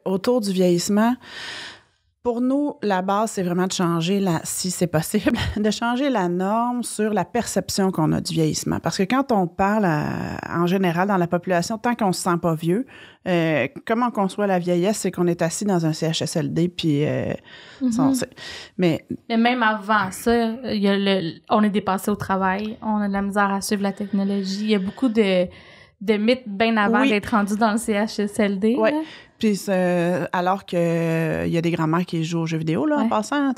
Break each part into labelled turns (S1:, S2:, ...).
S1: autour du vieillissement, pour nous, la base, c'est vraiment de changer, si c'est possible, de changer la norme sur la perception qu'on a du vieillissement. Parce que quand on parle en général dans la population, tant qu'on se sent pas vieux, comment on conçoit la vieillesse, c'est qu'on est assis dans un CHSLD, puis
S2: mais même avant ça, on est dépassé au travail, on a de la misère à suivre la technologie. Il y a beaucoup de mythes bien avant d'être rendu dans le CHSLD.
S1: Oui. Puis alors qu'il y a des grands-mères qui jouent aux jeux vidéo, là, en passant.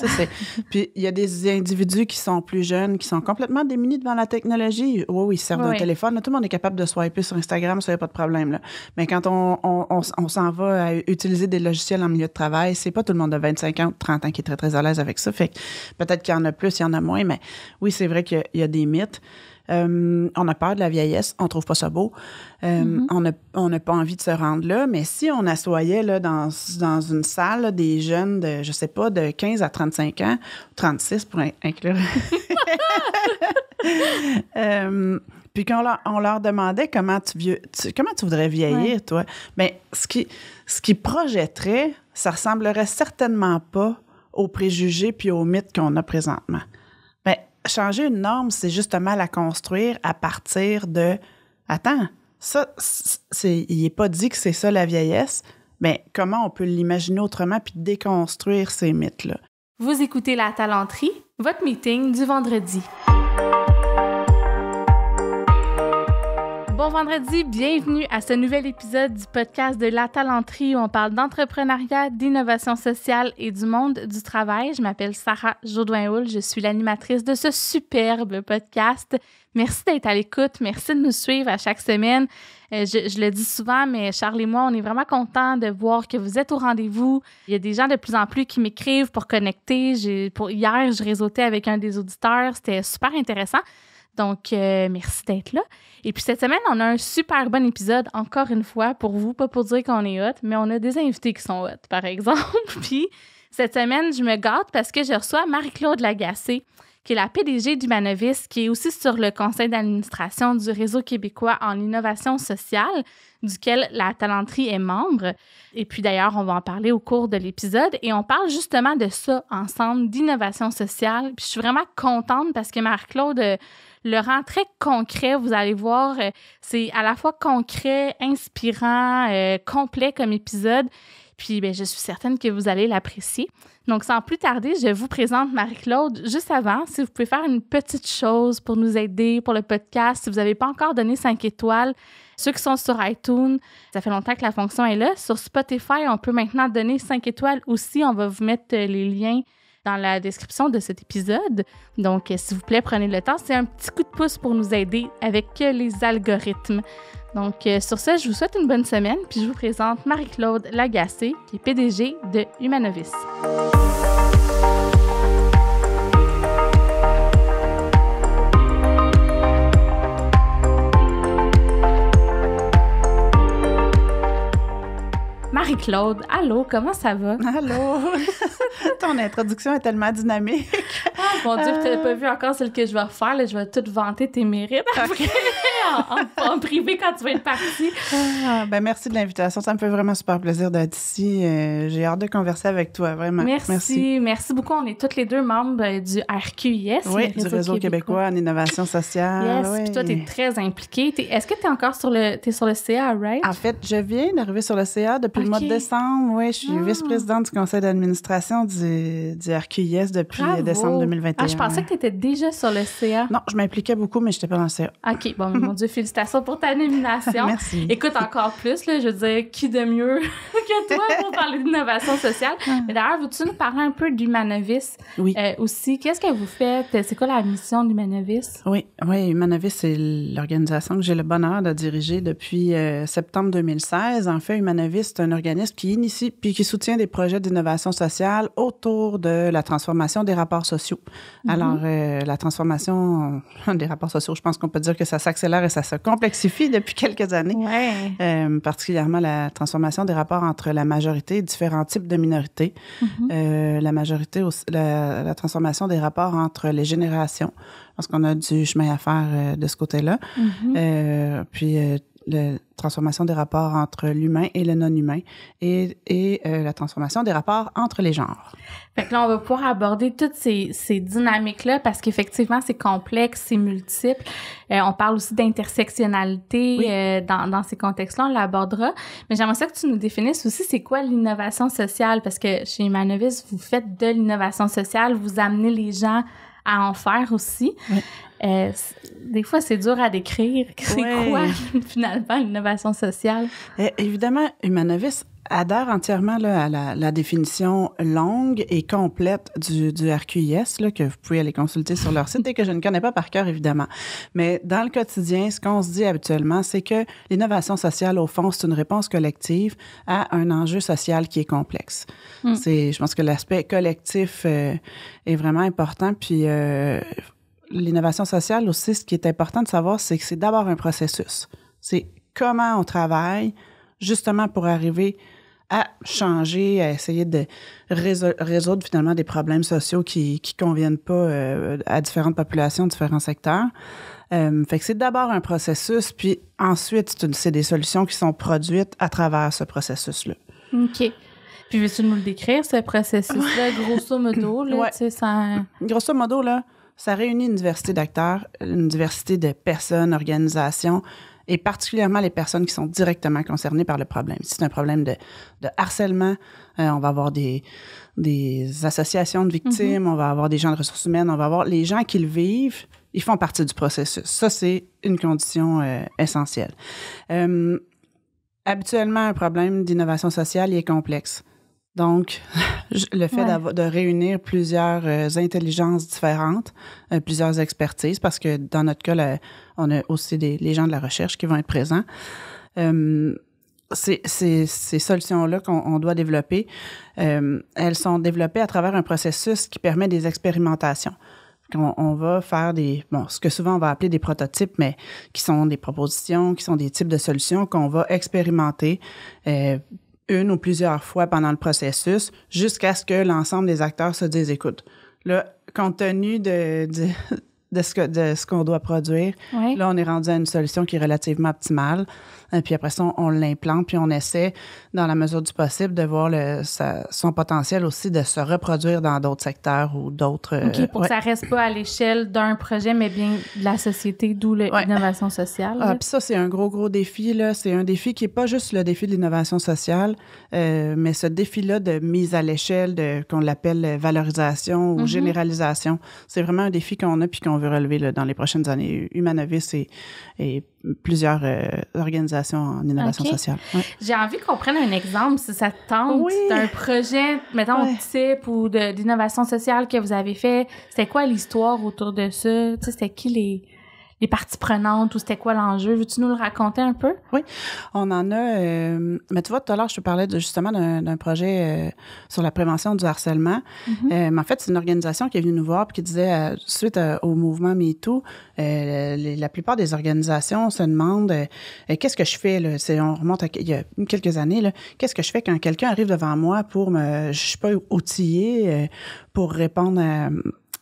S1: Puis il y a des individus qui sont plus jeunes, qui sont complètement démunis devant la technologie. Oui, ils se servent d'un téléphone. Là, tout le monde est capable de swiper sur Instagram, ça, il n'y a pas de problème. Là. Mais quand on s'en va à utiliser des logiciels en milieu de travail, c'est pas tout le monde de 25 ans ou 30 ans qui est très, très à l'aise avec ça. Fait que peut-être qu'il y en a plus, il y en a moins, mais oui, c'est vrai qu'il y a des mythes. On a peur de la vieillesse, on trouve pas ça beau. On n'a pas envie de se rendre là, mais si on assoyait là, dans une salle là, des jeunes de, je sais pas, de 15 à 35 ans, 36 pour inclure. Puis qu'on leur demandait comment tu voudrais vieillir, toi, bien, ce qui projetterait, ça ressemblerait certainement pas aux préjugés puis aux mythes qu'on a présentement. Bien, changer une norme, c'est justement la construire à partir de... Attends, ça, il n'est pas dit que c'est ça la vieillesse, mais comment on peut l'imaginer autrement puis déconstruire ces mythes-là?
S2: Vous écoutez La Talenterie, votre meeting du vendredi. Bon vendredi, bienvenue à ce nouvel épisode du podcast de La Talenterie où on parle d'entrepreneuriat, d'innovation sociale et du monde du travail. Je m'appelle Sarah Jodoin-Houle, je suis l'animatrice de ce superbe podcast. Merci d'être à l'écoute, merci de nous suivre à chaque semaine. Je le dis souvent, mais Charles et moi, on est vraiment contents de voir que vous êtes au rendez-vous. Il y a des gens de plus en plus qui m'écrivent pour connecter. Hier, je réseautais avec un des auditeurs, c'était super intéressant. Donc, merci d'être là. Et puis, cette semaine, on a un super bon épisode, encore une fois, pour vous. Pas pour dire qu'on est hot, mais on a des invités qui sont hot, par exemple. Puis, cette semaine, je me gâte parce que je reçois Marie-Claude Lagacé, qui est la PDG d'Humanovis, qui est aussi sur le conseil d'administration du Réseau québécois en innovation sociale, duquel la Talenterie est membre. Et puis d'ailleurs, on va en parler au cours de l'épisode et on parle justement de ça ensemble, d'innovation sociale. Puis je suis vraiment contente parce que Marie-Claude le rend très concret. Vous allez voir, c'est à la fois concret, inspirant, complet comme épisode. Puis bien, je suis certaine que vous allez l'apprécier. Donc, sans plus tarder, je vous présente Marie-Claude. Juste avant, si vous pouvez faire une petite chose pour nous aider pour le podcast, si vous n'avez pas encore donné 5 étoiles, ceux qui sont sur iTunes, ça fait longtemps que la fonction est là. Sur Spotify, on peut maintenant donner 5 étoiles aussi. On va vous mettre les liens dans la description de cet épisode. Donc, s'il vous plaît, prenez le temps. C'est un petit coup de pouce pour nous aider avec les algorithmes. Donc, sur ce, je vous souhaite une bonne semaine, puis je vous présente Marie-Claude Lagacé, qui est PDG de Humanovis. Marie-Claude, allô, comment ça va?
S1: Allô! Ton introduction est tellement dynamique.
S2: Ah, mon Dieu, tu n'as pas vu encore celle que je vais refaire. Là, je vais tout vanter tes mérites après, en privé quand tu vas être partie.
S1: Merci de l'invitation. Ça me fait vraiment super plaisir d'être ici. J'ai hâte de converser avec toi, vraiment.
S2: Merci beaucoup. On est toutes les deux membres du RQIS.
S1: Oui, du Réseau québécois en innovation sociale.
S2: Yes, puis toi, tu es très impliquée. Est-ce que tu es encore sur le CA, right?
S1: En fait, je viens d'arriver sur le CA depuis le mois de décembre. Oui, je suis vice-présidente du conseil d'administration du RQIS depuis décembre 2021.
S2: Ah, je pensais que tu étais déjà sur le CA.
S1: Non, je m'impliquais beaucoup, mais je n'étais pas dans le CA.
S2: OK, bon, mon Dieu, félicitations pour ta nomination.
S1: Merci.
S2: Écoute, encore plus, là, je veux dire, qui de mieux que toi pour parler d'innovation sociale? Mais d'ailleurs, veux-tu nous parler un peu d'Humanovis?
S1: Oui.
S2: Aussi, qu'est-ce que vous faites? C'est quoi la mission d'Humanovis?
S1: Oui, Humanovis, c'est l'organisation que j'ai le bonheur de diriger depuis septembre 2016. En fait, Humanovis, c'est un organisme qui initie puis qui soutient des projets d'innovation sociale autour de la transformation des rapports sociaux. Alors, la transformation des rapports sociaux, je pense qu'on peut dire que ça s'accélère et ça se complexifie depuis quelques années.
S2: Ouais.
S1: Particulièrement la transformation des rapports entre la majorité et différents types de minorités. La majorité aussi, la transformation des rapports entre les générations, parce qu'on a du chemin à faire de ce côté-là. Puis la transformation des rapports entre l'humain et le non-humain et la transformation des rapports entre les genres.
S2: Fait que là, on va pouvoir aborder toutes ces dynamiques-là parce qu'effectivement, c'est complexe, c'est multiple. On parle aussi d'intersectionnalité dans ces contextes-là, on l'abordera. Mais j'aimerais ça que tu nous définisses aussi c'est quoi l'innovation sociale parce que chez Humanovis, vous faites de l'innovation sociale, vous amenez les gens à en faire aussi. Oui. Des fois, c'est dur à décrire. C'est quoi, finalement, l'innovation sociale?
S1: Évidemment, Humanovis adhère entièrement là, à la définition longue et complète du RQIS, là, que vous pouvez aller consulter sur leur site et que je ne connais pas par cœur, évidemment. Mais dans le quotidien, ce qu'on se dit habituellement, c'est que l'innovation sociale, au fond, c'est une réponse collective à un enjeu social qui est complexe. Je pense que l'aspect collectif est vraiment important, puis l'innovation sociale aussi, ce qui est important de savoir, c'est que c'est d'abord un processus. C'est comment on travaille justement pour arriver à changer, à essayer de résoudre finalement des problèmes sociaux qui conviennent pas à différentes populations, différents secteurs. Fait que c'est d'abord un processus, puis ensuite, c'est des solutions qui sont produites à travers ce processus-là.
S2: OK. Puis veux-tu nous le décrire, ce processus-là, grosso modo? Là, tu sais, ça...
S1: Grosso modo, là, ça réunit une diversité d'acteurs, une diversité de personnes, organisations, et particulièrement les personnes qui sont directement concernées par le problème. Si c'est un problème de harcèlement, on va avoir des associations de victimes, on va avoir des gens de ressources humaines, on va avoir les gens qui le vivent, ils font partie du processus. Ça, c'est une condition essentielle. Habituellement, un problème d'innovation sociale, il est complexe. Donc, le fait de réunir plusieurs intelligences différentes, plusieurs expertises, parce que dans notre cas, on a aussi les gens de la recherche qui vont être présents. Ces solutions-là qu'on doit développer, elles sont développées à travers un processus qui permet des expérimentations. On va faire ce que souvent on va appeler des prototypes, mais qui sont des propositions, qui sont des types de solutions qu'on va expérimenter une ou plusieurs fois pendant le processus jusqu'à ce que l'ensemble des acteurs se disent, écoute, là, compte tenu de ce qu'on doit produire, là, on est rendu à une solution qui est relativement optimale. Puis après ça, on l'implante, puis on essaie, dans la mesure du possible, de voir son potentiel aussi de se reproduire dans d'autres secteurs ou d'autres...
S2: OK, pour que ça reste pas à l'échelle d'un projet, mais bien de la société, d'où l'innovation sociale.
S1: Puis ça, c'est un gros défi, là. C'est un défi qui est pas juste le défi de l'innovation sociale, mais ce défi-là de mise à l'échelle, qu'on l'appelle valorisation ou généralisation, c'est vraiment un défi qu'on a puis qu'on veut relever là, dans les prochaines années. Humanovis et plusieurs organisations en innovation sociale. Ouais.
S2: J'ai envie qu'on prenne un exemple, si ça te tente, d'un projet, mettons, type ou d'innovation sociale que vous avez fait. C'était quoi l'histoire autour de ça? Tu sais, c'était qui les parties prenantes ou c'était quoi l'enjeu? Veux-tu nous le raconter un peu?
S1: Oui, on en a... mais tu vois, tout à l'heure, je te parlais justement d'un projet sur la prévention du harcèlement. Mais en fait, c'est une organisation qui est venue nous voir et qui disait, suite au mouvement MeToo, la plupart des organisations se demandent qu'est-ce que je fais, là? On remonte il y a quelques années, là. Qu'est-ce que je fais quand quelqu'un arrive devant moi pour je suis pas outillée pour répondre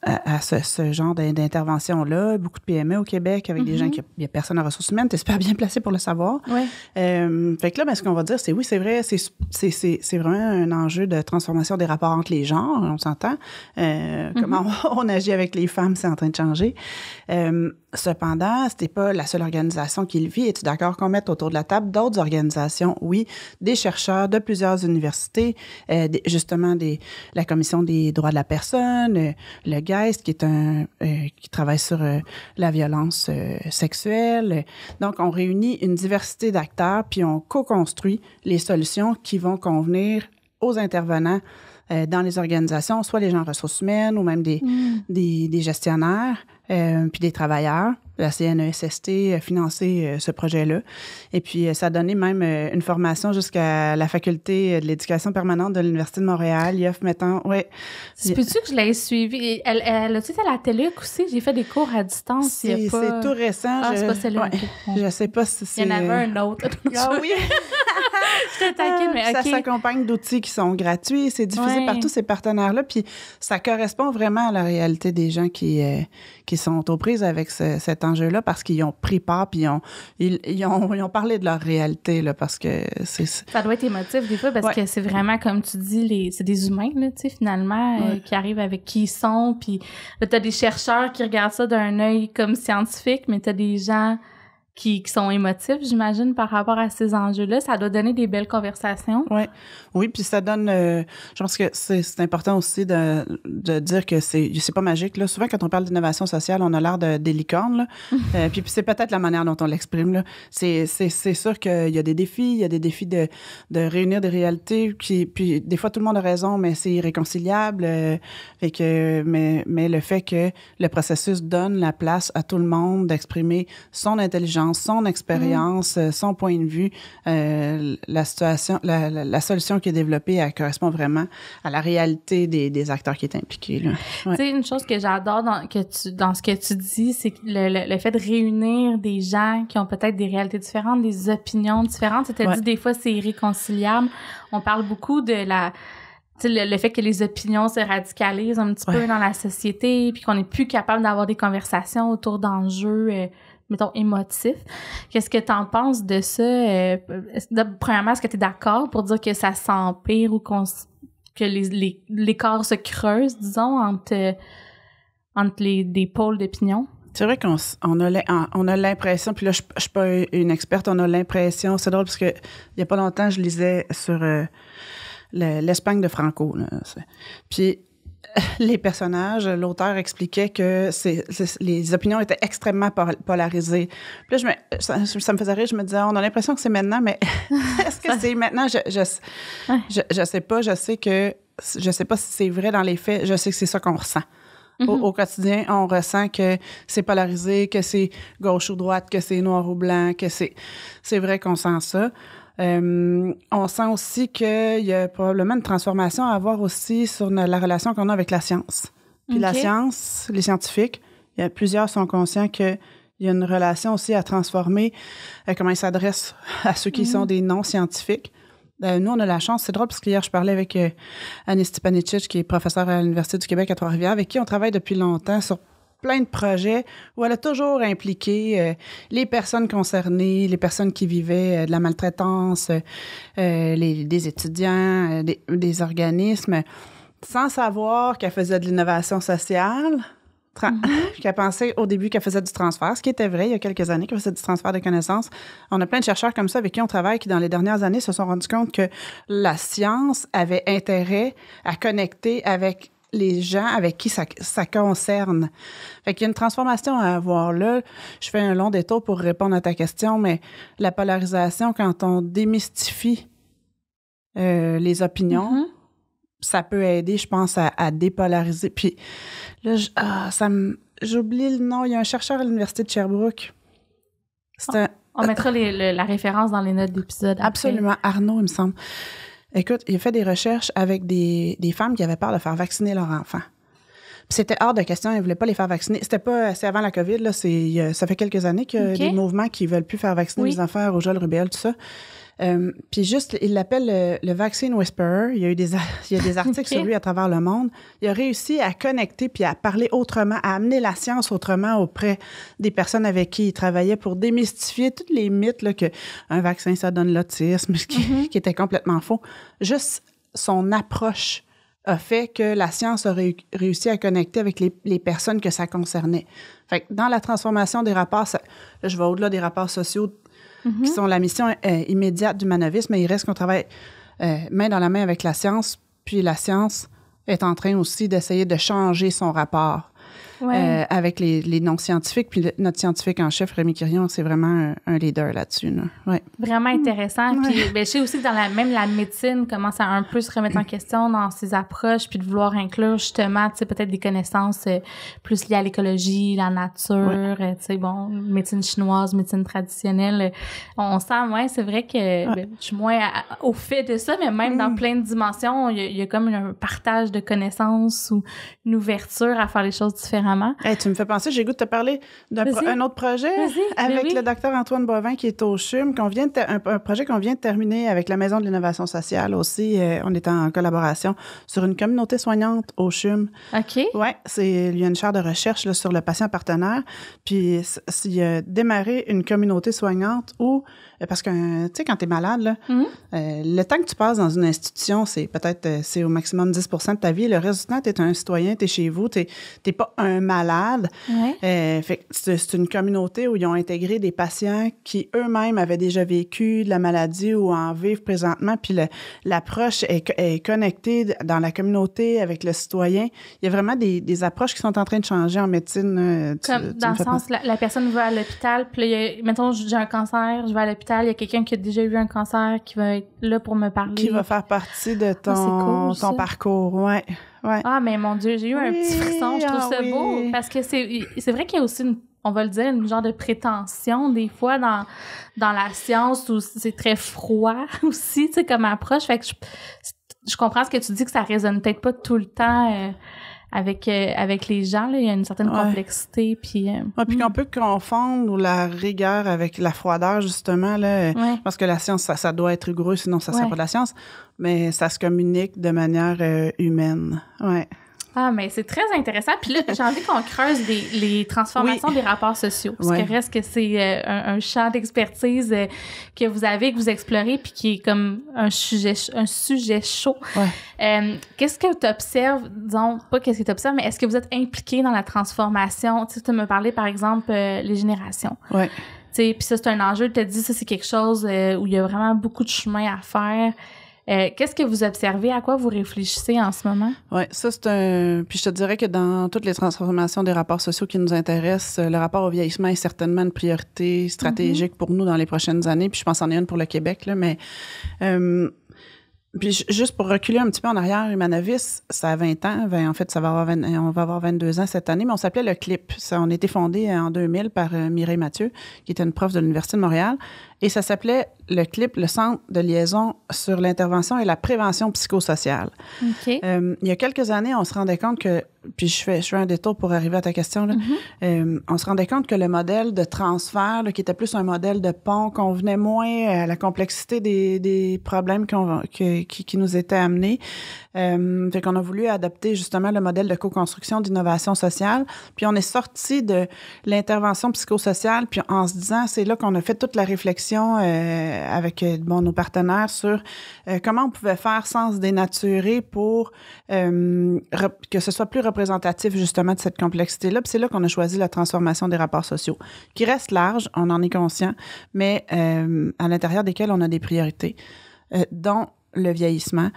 S1: à ce genre d'intervention-là. Beaucoup de PME au Québec avec des gens qui il y a personne en ressources humaines. T'es super bien placé pour le savoir.
S2: Ouais.
S1: Fait que là, ce qu'on va dire, c'est oui, c'est vrai, c'est vraiment un enjeu de transformation des rapports entre les genres, on s'entend. Comment on agit avec les femmes, c'est en train de changer. Cependant, c'était pas la seule organisation qui le vit. Es-tu d'accord qu'on mette autour de la table d'autres organisations? Oui, des chercheurs de plusieurs universités, justement la Commission des droits de la personne, le GEIST, qui est qui travaille sur la violence sexuelle. Donc, on réunit une diversité d'acteurs, puis on co-construit les solutions qui vont convenir aux intervenants dans les organisations, soit les gens en ressources humaines ou même des gestionnaires, puis des travailleurs. La CNESST a financé ce projet-là. Et puis, ça a donné même une formation jusqu'à la faculté de l'éducation permanente de l'Université de Montréal. IOF mettant,
S2: Peux-tu que je l'ai suivi? Elle a-tu été à la TELUC aussi? J'ai fait des cours à distance.
S1: C'est tout récent.
S2: C'est pas celle-là.
S1: Je sais pas si c'est...
S2: Il y en avait un autre.
S1: Ah oui?
S2: Je t'ai taquine, mais OK.
S1: Ça s'accompagne d'outils qui sont gratuits. C'est diffusé par tous ces partenaires-là. Puis, ça correspond vraiment à la réalité des gens qui sont aux prises avec cet enjeux-là parce qu'ils ont pris part puis ils ont parlé de leur réalité, là, parce que c'est...
S2: Ça doit être émotif des fois parce que c'est vraiment, comme tu dis, c'est des humains, là, tu sais, finalement, qui arrivent avec qui ils sont. Puis là, t'as des chercheurs qui regardent ça d'un œil comme scientifique, mais t'as des gens qui sont émotifs, j'imagine, par rapport à ces enjeux-là. Ça doit donner des belles conversations.
S1: Oui, puis ça donne... je pense que c'est important aussi de dire que c'est pas magique. Là. Souvent, quand on parle d'innovation sociale, on a l'air des licornes. Là. Puis c'est peut-être la manière dont on l'exprime. Là. C'est sûr qu'il y a des défis. Il y a des défis de réunir des réalités. Puis des fois, tout le monde a raison, mais c'est irréconciliable. Mais le fait que le processus donne la place à tout le monde d'exprimer son intelligence, son expérience, son point de vue, la situation, la solution qui est développée, elle correspond vraiment à la réalité des acteurs qui étaient impliqués. Là.
S2: Tu sais, une chose que j'adore dans ce que tu dis, c'est que le fait de réunir des gens qui ont peut-être des réalités différentes, des opinions différentes. Tu t'as dit des fois c'est irréconciliable. On parle beaucoup de le fait que les opinions se radicalisent un petit peu dans la société, puis qu'on n'est plus capable d'avoir des conversations autour d'enjeux mettons, émotif. Qu'est-ce que tu en penses de ça? Premièrement, est-ce que tu es d'accord pour dire que ça s'empire ou que l'écart se creuse, disons, entre des pôles d'opinion?
S1: C'est vrai qu'on a l'impression, puis là, je suis pas une experte, on a l'impression, c'est drôle parce que il y a pas longtemps, je lisais sur l'Espagne de Franco. Là, puis les personnages, l'auteur expliquait que les opinions étaient extrêmement polarisées. Puis là, ça me faisait rire. Je me disais, on a l'impression que c'est maintenant, mais est-ce que c'est maintenant? Je sais pas. Je sais pas si c'est vrai dans les faits. Je sais que c'est ça qu'on ressent. Au quotidien, on ressent que c'est polarisé, que c'est gauche ou droite, que c'est noir ou blanc, que c'est vrai qu'on sent ça. On sent aussi qu'il y a probablement une transformation à avoir aussi sur la relation qu'on a avec la science. Puis la science, les scientifiques, plusieurs sont conscients qu'il y a une relation aussi à transformer, comment ils s'adressent à ceux qui sont des non-scientifiques. Nous, on a la chance, c'est drôle parce qu'hier, je parlais avec Annie Stepanicic, qui est professeure à l'Université du Québec à Trois-Rivières, avec qui on travaille depuis longtemps sur plein de projets où elle a toujours impliqué les personnes concernées, les personnes qui vivaient de la maltraitance, des étudiants, des organismes, sans savoir qu'elle faisait de l'innovation sociale, qu'elle pensait au début qu'elle faisait du transfert, ce qui était vrai il y a quelques années, qu'elle faisait du transfert de connaissances. On a plein de chercheurs comme ça avec qui on travaille qui, dans les dernières années, se sont rendus compte que la science avait intérêt à connecter avec les gens avec qui ça concerne. Fait qu'il y a une transformation à avoir là. Je fais un long détour pour répondre à ta question, mais la polarisation, quand on démystifie les opinions, ça peut aider, je pense, à dépolariser. Puis là, j'oublie le nom. Il y a un chercheur à l'Université de Sherbrooke.
S2: On mettra la référence dans les notes d'épisode.
S1: Absolument. Arnaud, il me semble. Écoute, il a fait des recherches avec des femmes qui avaient peur de faire vacciner leurs enfants. Puis c'était hors de question, ils ne voulaient pas les faire vacciner. C'est avant la COVID, là, ça fait quelques années qu'il y a des mouvements qui ne veulent plus faire vacciner les enfants, rougeole, rubéole, tout ça. Puis juste, il l'appelle le Vaccine Whisperer. Il y a des articles sur lui à travers le monde. Il a réussi à connecter puis à parler autrement, à amener la science autrement auprès des personnes avec qui il travaillait pour démystifier tous les mythes là, que un vaccin, ça donne l'autisme, qui était complètement faux. Juste son approche a fait que la science a réussi à connecter avec les personnes que ça concernait. Fait que dans la transformation des rapports, là, je vais au-delà des rapports sociaux qui sont la mission immédiate du manovisme, mais il reste qu'on travaille main dans la main avec la science, puis la science est en train aussi d'essayer de changer son rapport avec les non-scientifiques, puis notre scientifique en chef, Rémi Quirion, c'est vraiment un leader là-dessus. Là. Ouais.
S2: Vraiment intéressant. Puis je sais aussi que même la médecine commence à un peu se remettre en question dans ses approches, puis de vouloir inclure justement, tu sais, peut-être des connaissances plus liées à l'écologie, la nature, tu sais, bon, médecine chinoise, médecine traditionnelle. On sent, c'est vrai que je suis moins au fait de ça, mais même dans plein de dimensions, il y a comme un partage de connaissances ou une ouverture à faire les choses différemment. différemment.
S1: Hey, tu me fais penser, j'ai le goût de te parler d'un autre projet avec le docteur Antoine Bovin qui est au CHUM, un projet qu'on vient de terminer avec la Maison de l'innovation sociale aussi. On est en collaboration sur une communauté soignante au CHUM.
S2: OK.
S1: Oui, il y a une chaire de recherche là, sur le patient partenaire. Puis, il a démarré une communauté soignante où, parce que, tu sais, quand tu es malade, là, le temps que tu passes dans une institution, c'est au maximum 10 % de ta vie. Le reste du temps, tu es un citoyen, tu es chez vous, tu n'es pas un malade.
S2: Ouais.
S1: Fait que c'est une communauté où ils ont intégré des patients qui eux-mêmes avaient déjà vécu de la maladie ou en vivent présentement. Puis l'approche est connectée dans la communauté avec le citoyen. Il y a vraiment des approches qui sont en train de changer en médecine.
S2: Comme dans le sens, la personne va à l'hôpital, puis là, mettons, j'ai un cancer, je vais à l'hôpital, il y a quelqu'un qui a déjà eu un cancer qui va être là pour me parler.
S1: Qui va faire partie de ton parcours, ouais.
S2: Ah, mais mon Dieu, j'ai eu un petit frisson, je trouve ça beau, parce que c'est vrai qu'il y a aussi on va le dire, une genre de prétention, des fois, dans la science, où c'est très froid aussi, tu sais, comme approche. Fait que je comprends ce que tu dis, que ça résonne peut-être pas tout le temps avec les gens, là. Il y a une certaine complexité, puis...
S1: puis qu'on peut confondre la rigueur avec la froideur, justement, là, parce que la science, ça doit être rigoureux, sinon ça ne serait pas de la science, mais ça se communique de manière humaine,
S2: Ah, mais c'est très intéressant. Puis là, j'ai envie qu'on creuse les transformations des rapports sociaux. Parce que reste que c'est un champ d'expertise que vous avez, que vous explorez, puis qui est comme un sujet chaud. Qu'est-ce que tu observes, disons, pas qu'est-ce que tu observes, mais est-ce que vous êtes impliqué dans la transformation? Tu sais, tu me parlais, par exemple, les générations. Puis ça, c'est un enjeu. Tu as dit, ça, c'est quelque chose où il y a vraiment beaucoup de chemin à faire. Qu'est-ce que vous observez? À quoi vous réfléchissez en ce moment?
S1: Oui, ça, Puis je te dirais que dans toutes les transformations des rapports sociaux qui nous intéressent, le rapport au vieillissement est certainement une priorité stratégique pour nous dans les prochaines années. Puis je pense qu'il y en a une pour le Québec, là, mais... Puis juste pour reculer un petit peu en arrière, Humanavis, ça a 20 ans. En fait, on va avoir 22 ans cette année, mais on s'appelait le CLIP. On a été fondé en 2000 par Mireille Mathieu, qui était une prof de l'Université de Montréal. Et ça s'appelait le CLIP, le Centre de liaison sur l'intervention et la prévention psychosociale.
S2: Okay.
S1: Il y a quelques années, on se rendait compte que, puis je fais un détour pour arriver à ta question, là. On se rendait compte que le modèle de transfert, là, qui était plus un modèle de pont, convenait moins à la complexité des problèmes qui nous étaient amenés. Fait qu'on a voulu adopter justement le modèle de co-construction d'innovation sociale. Puis on est sorti de l'intervention psychosociale, puis en se disant, c'est là qu'on a fait toute la réflexion avec nos partenaires sur comment on pouvait faire sans se dénaturer pour que ce soit plus représentatif justement de cette complexité-là. Puis c'est là qu'on a choisi la transformation des rapports sociaux, qui reste large, on en est conscient, mais à l'intérieur desquels on a des priorités, dont le vieillissement.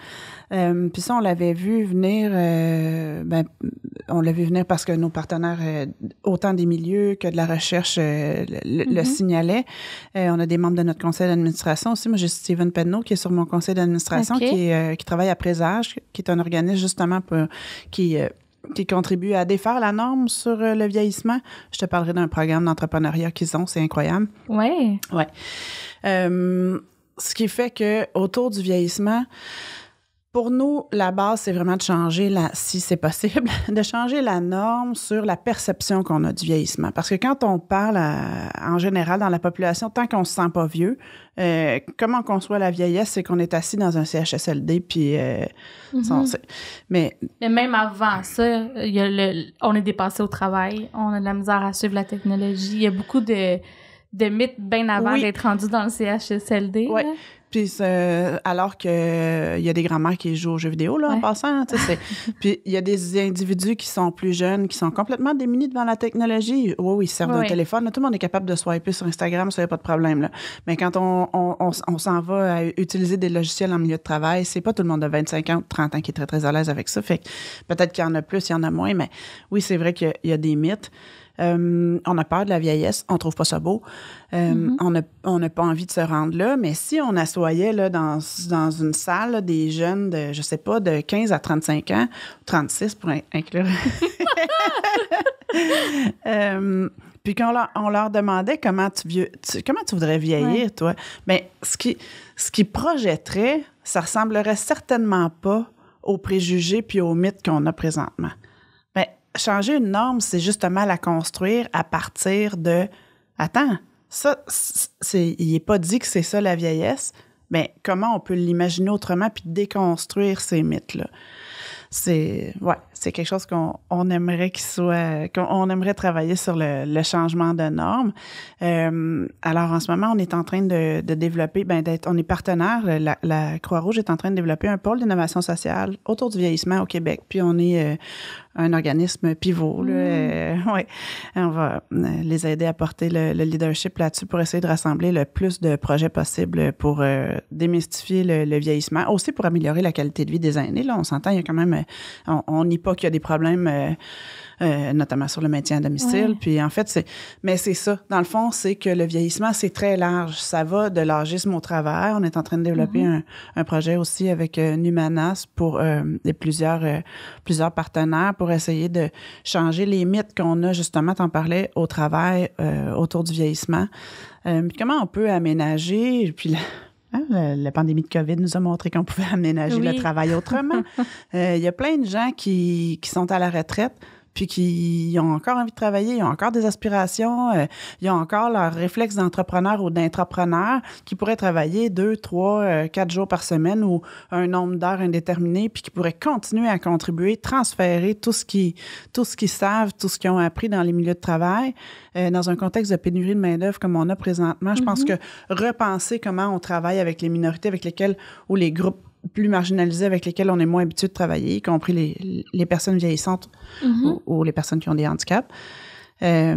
S1: Puis ça, on l'avait vu venir, on l'a vu venir parce que nos partenaires, autant des milieux que de la recherche, le signalaient. On a des membres de notre conseil d'administration aussi. Moi, j'ai Steven Penneau qui est sur mon conseil d'administration, qui travaille à Présage, qui est un organisme justement qui contribue à défaire la norme sur le vieillissement. Je te parlerai d'un programme d'entrepreneuriat qu'ils ont, c'est incroyable.
S2: Oui.
S1: Ce qui fait que autour du vieillissement, pour nous, la base, c'est vraiment de changer, si c'est possible, de changer la norme sur la perception qu'on a du vieillissement. Parce que quand on parle en général dans la population, tant qu'on se sent pas vieux, comment on conçoit la vieillesse, c'est qu'on est assis dans un CHSLD, puis mais
S2: même avant ça, on est dépassé au travail, on a de la misère à suivre la technologie. Il y a beaucoup de mythes bien avant d'être rendu dans le CHSLD.
S1: Oui. Puis alors qu'il y a des grands-mères qui jouent aux jeux vidéo, là, en passant. Puis il y a des individus qui sont plus jeunes, qui sont complètement démunis devant la technologie. Ils se servent d'un téléphone. Là, tout le monde est capable de swiper sur Instagram, ça, il n'y a pas de problème. Là. Mais quand on s'en va à utiliser des logiciels en milieu de travail, c'est pas tout le monde de 25 ans, 30 ans qui est très, très à l'aise avec ça. Fait que peut-être qu'il y en a plus, il y en a moins, mais oui, c'est vrai qu'il y a des mythes. On a peur de la vieillesse, on trouve pas ça beau. On n'a pas envie de se rendre là, mais si on assoyait là, dans une salle là, des jeunes de, je sais pas, de 15 à 35 ans, 36 pour inclure. Puis quand on leur demandait comment tu voudrais vieillir, toi, bien, ce qui projetterait, ça ressemblerait certainement pas aux préjugés puis aux mythes qu'on a présentement. changer une norme, c'est justement la construire à partir de... Attends, ça, il n'est pas dit que c'est ça la vieillesse, mais comment on peut l'imaginer autrement puis déconstruire ces mythes-là? C'est quelque chose qu'on aimerait qu'il soit, qu'on aimerait travailler sur le changement de normes. Alors, en ce moment, on est en train de développer, on est partenaire, la Croix-Rouge est en train de développer un pôle d'innovation sociale autour du vieillissement au Québec. Puis, on est un organisme pivot. On va les aider à porter le leadership là-dessus pour essayer de rassembler le plus de projets possibles pour démystifier le vieillissement, aussi pour améliorer la qualité de vie des aînés. Là, on s'entend, il y a quand même... On nie pas qu'il y a des problèmes, notamment sur le maintien à domicile. Ouais. Puis en fait, c'est ça. Dans le fond, c'est que le vieillissement, c'est très large. Ça va de l'âgisme au travail. On est en train de développer un projet aussi avec Numanas pour plusieurs partenaires pour essayer de changer les mythes qu'on a, justement, t'en parlais, au travail autour du vieillissement. Puis comment on peut aménager... Puis la pandémie de COVID nous a montré qu'on pouvait aménager le travail autrement. Il y a plein de gens qui sont à la retraite puis qui ont encore envie de travailler, ils ont encore des aspirations, ils ont encore leur réflexe d'entrepreneur ou d'intrapreneur qui pourraient travailler 2, 3, 4 jours par semaine ou un nombre d'heures indéterminé puis qui pourraient continuer à contribuer, transférer tout ce qu'ils savent, tout ce qu'ils ont appris dans les milieux de travail. Dans un contexte de pénurie de main-d'œuvre comme on a présentement, je pense que repenser comment on travaille avec les minorités avec lesquelles ou les groupes plus marginalisés avec lesquels on est moins habitué de travailler, y compris les personnes vieillissantes ou les personnes qui ont des handicaps. Ça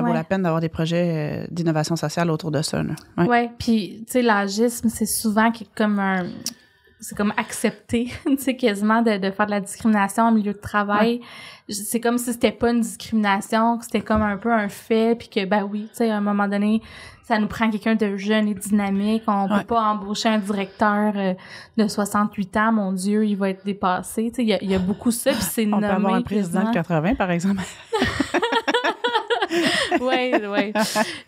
S1: vaut la peine d'avoir des projets d'innovation sociale autour de ça.
S2: Oui, puis tu sais, l'agisme, c'est souvent c'est comme accepter, tu sais, quasiment de faire de la discrimination en milieu de travail. Ouais. C'est comme si c'était pas une discrimination, que c'était comme un peu un fait, puis que, oui, tu sais, à un moment donné, ça nous prend quelqu'un de jeune et dynamique. On peut pas embaucher un directeur de 68 ans, mon Dieu, il va être dépassé. Tu sais, il y a beaucoup ça, puis c'est nommé...
S1: On peut avoir un président de 80, par exemple.
S2: Oui.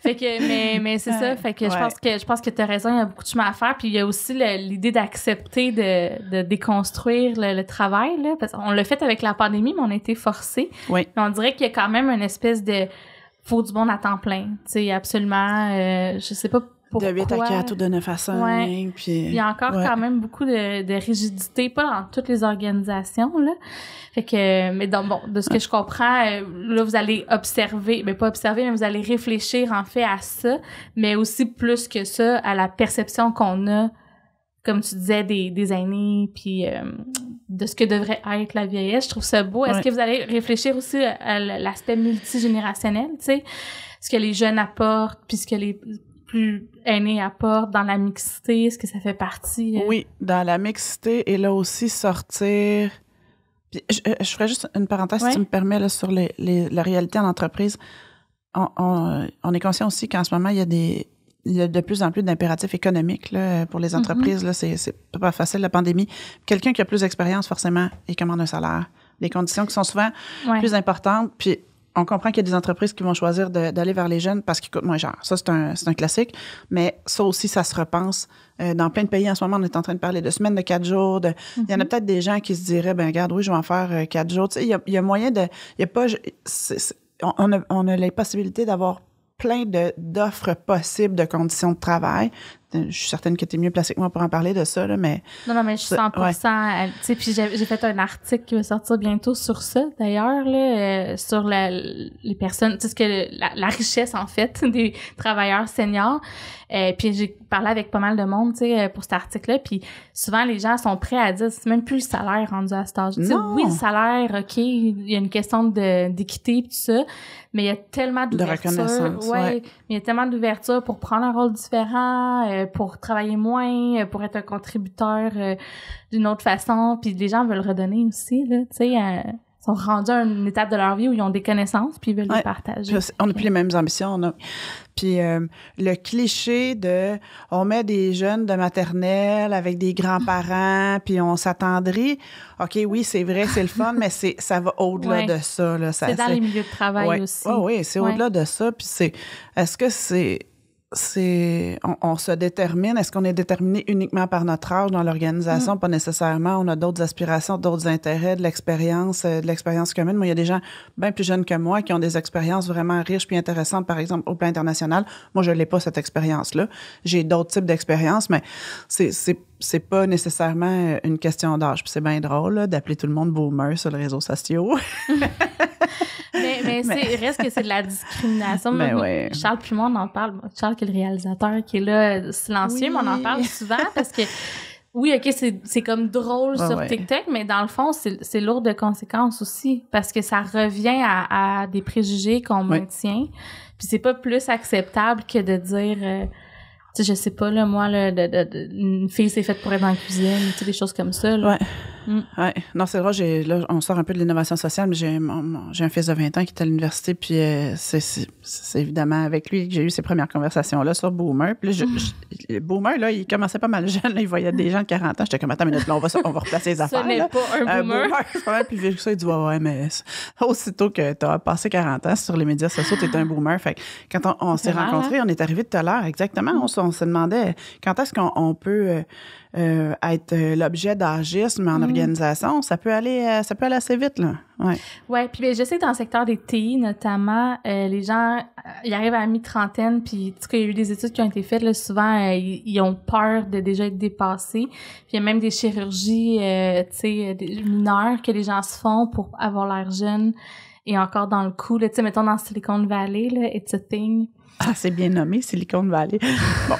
S2: Fait que, mais c'est ça. Fait que je pense que t'as raison, il y a beaucoup de chemin à faire. Puis il y a aussi l'idée d'accepter de déconstruire le travail, là. Parce qu'on l'a fait avec la pandémie, mais on a été forcés.
S1: Oui.
S2: Mais on dirait qu'il y a quand même une espèce de... Faut du monde à temps plein. Tu sais, absolument. Je sais pas pourquoi.
S1: De 8 à 4 ou de 9 à 5.
S2: Ouais.
S1: Puis,
S2: il y a encore quand même beaucoup de rigidité, pas dans toutes les organisations, là. Fait que, mais donc, bon, de ce que je comprends, là, vous allez observer, pas observer, mais vous allez réfléchir, en fait, à ça, mais aussi plus que ça, à la perception qu'on a, comme tu disais, des aînés, puis de ce que devrait être la vieillesse. Je trouve ça beau. Est-ce que vous allez réfléchir aussi à l'aspect multigénérationnel, tu sais? Ce que les jeunes apportent, puis ce que les plus aînés apportent dans la mixité? Est-ce que ça fait partie?
S1: Oui, dans la mixité, et là aussi sortir... Puis je ferais juste une parenthèse, si tu me permets, là, sur la réalité en entreprise. On est conscient aussi qu'en ce moment, il y a de plus en plus d'impératifs économiques là, pour les entreprises. Là, c'est pas facile, la pandémie. Quelqu'un qui a plus d'expérience, forcément, il commande un salaire. Les conditions qui sont souvent plus importantes. Puis on comprend qu'il y a des entreprises qui vont choisir d'aller vers les jeunes parce qu'ils coûtent moins cher. Ça, c'est un classique. Mais ça aussi, ça se repense. Dans plein de pays, en ce moment, on est en train de parler de semaines de 4 jours. Il y en a peut-être des gens qui se diraient, regarde, oui, je vais en faire 4 jours. Tu sais, il y a moyen de... Il y a pas... On a les possibilités d'avoir plein d'offres possibles de conditions de travail. Je suis certaine que tu es mieux placée que moi pour en parler de ça, là, mais...
S2: Non, mais je suis 100%... Tu sais, puis j'ai fait un article qui va sortir bientôt sur ça, d'ailleurs, là, sur les personnes... Tu sais, la richesse, en fait, des travailleurs seniors. Puis j'ai parlé avec pas mal de monde, tu sais, pour cet article-là, puis souvent, les gens sont prêts à dire, c'est même plus le salaire rendu à cet âge. Tu sais, oui, le salaire, OK, il y a une question d'équité puis tout ça, mais il y a tellement d'ouverture.
S1: De reconnaissance,
S2: mais il y a tellement d'ouverture pour prendre un rôle différent, pour travailler moins, pour être un contributeur d'une autre façon, puis les gens veulent redonner aussi, là, tu sais, sont rendus à une étape de leur vie où ils ont des connaissances puis ils veulent les partager.
S1: On n'a plus les mêmes ambitions. Puis le cliché de on met des jeunes de maternelle avec des grands-parents puis on s'attendrit. OK, oui, c'est vrai, c'est le fun, mais ça va au-delà de ça. Là.
S2: C'est dans les milieux de travail aussi.
S1: Oui, c'est au-delà de ça. Puis est-ce que c'est... on se détermine. Est-ce qu'on est déterminé uniquement par notre âge dans l'organisation? Pas nécessairement. On a d'autres aspirations, d'autres intérêts, de l'expérience commune. Moi, il y a des gens bien plus jeunes que moi qui ont des expériences vraiment riches puis intéressantes, par exemple, au plan international. Moi, je l'ai pas, cette expérience-là. J'ai d'autres types d'expériences, mais c'est pas nécessairement une question d'âge. Puis c'est bien drôle là, d'appeler tout le monde boomer sur les réseaux sociaux.
S2: mais reste que c'est de la discrimination.
S1: Ouais.
S2: Charles puis moi, on en parle. Charles qui est le réalisateur, qui est là silencieux, mais on en parle souvent parce que oui, OK, c'est comme drôle sur TikTok, mais dans le fond, c'est lourd de conséquences aussi parce que ça revient à des préjugés qu'on maintient. Puis c'est pas plus acceptable que de dire... tu sais, je sais pas, là, moi, là, une fille c'est faite pour être dans la cuisine, tu sais, des choses comme ça, là.
S1: Ouais. Non, c'est vrai, là, on sort un peu de l'innovation sociale, mais j'ai un fils de 20 ans qui est à l'université, puis c'est évidemment avec lui que j'ai eu ces premières conversations-là sur Boomer. Puis là, le Boomer, là, il commençait pas mal jeune, là, il voyait des gens de 40 ans. J'étais comme, attends une minute, là, on va replacer les affaires.
S2: Ce n'est pas un Boomer.
S1: C'est pas mal plus vieux que ça. Il dit, ouais, mais aussitôt que t'as passé 40 ans sur les médias sociaux, t'es un Boomer. Fait que quand on s'est rencontrés, on est arrivé tout à l'heure, exactement, on se demandait quand est-ce qu'on peut... être l'objet d'agisme en organisation, ça peut aller assez vite, là.
S2: Ouais, puis je sais que dans le secteur des TI, notamment, les gens, ils arrivent à la mi-trentaine, puis en tout cas, il y a eu des études qui ont été faites, là, souvent, ils ont peur de déjà être dépassés. Puis il y a même des chirurgies, tu sais, mineures que les gens se font pour avoir l'air jeune. Et encore dans le coup, là, tu sais, mettons dans Silicon Valley, là, it's a thing.
S1: Ah, c'est bien nommé, Silicon Valley. Bon.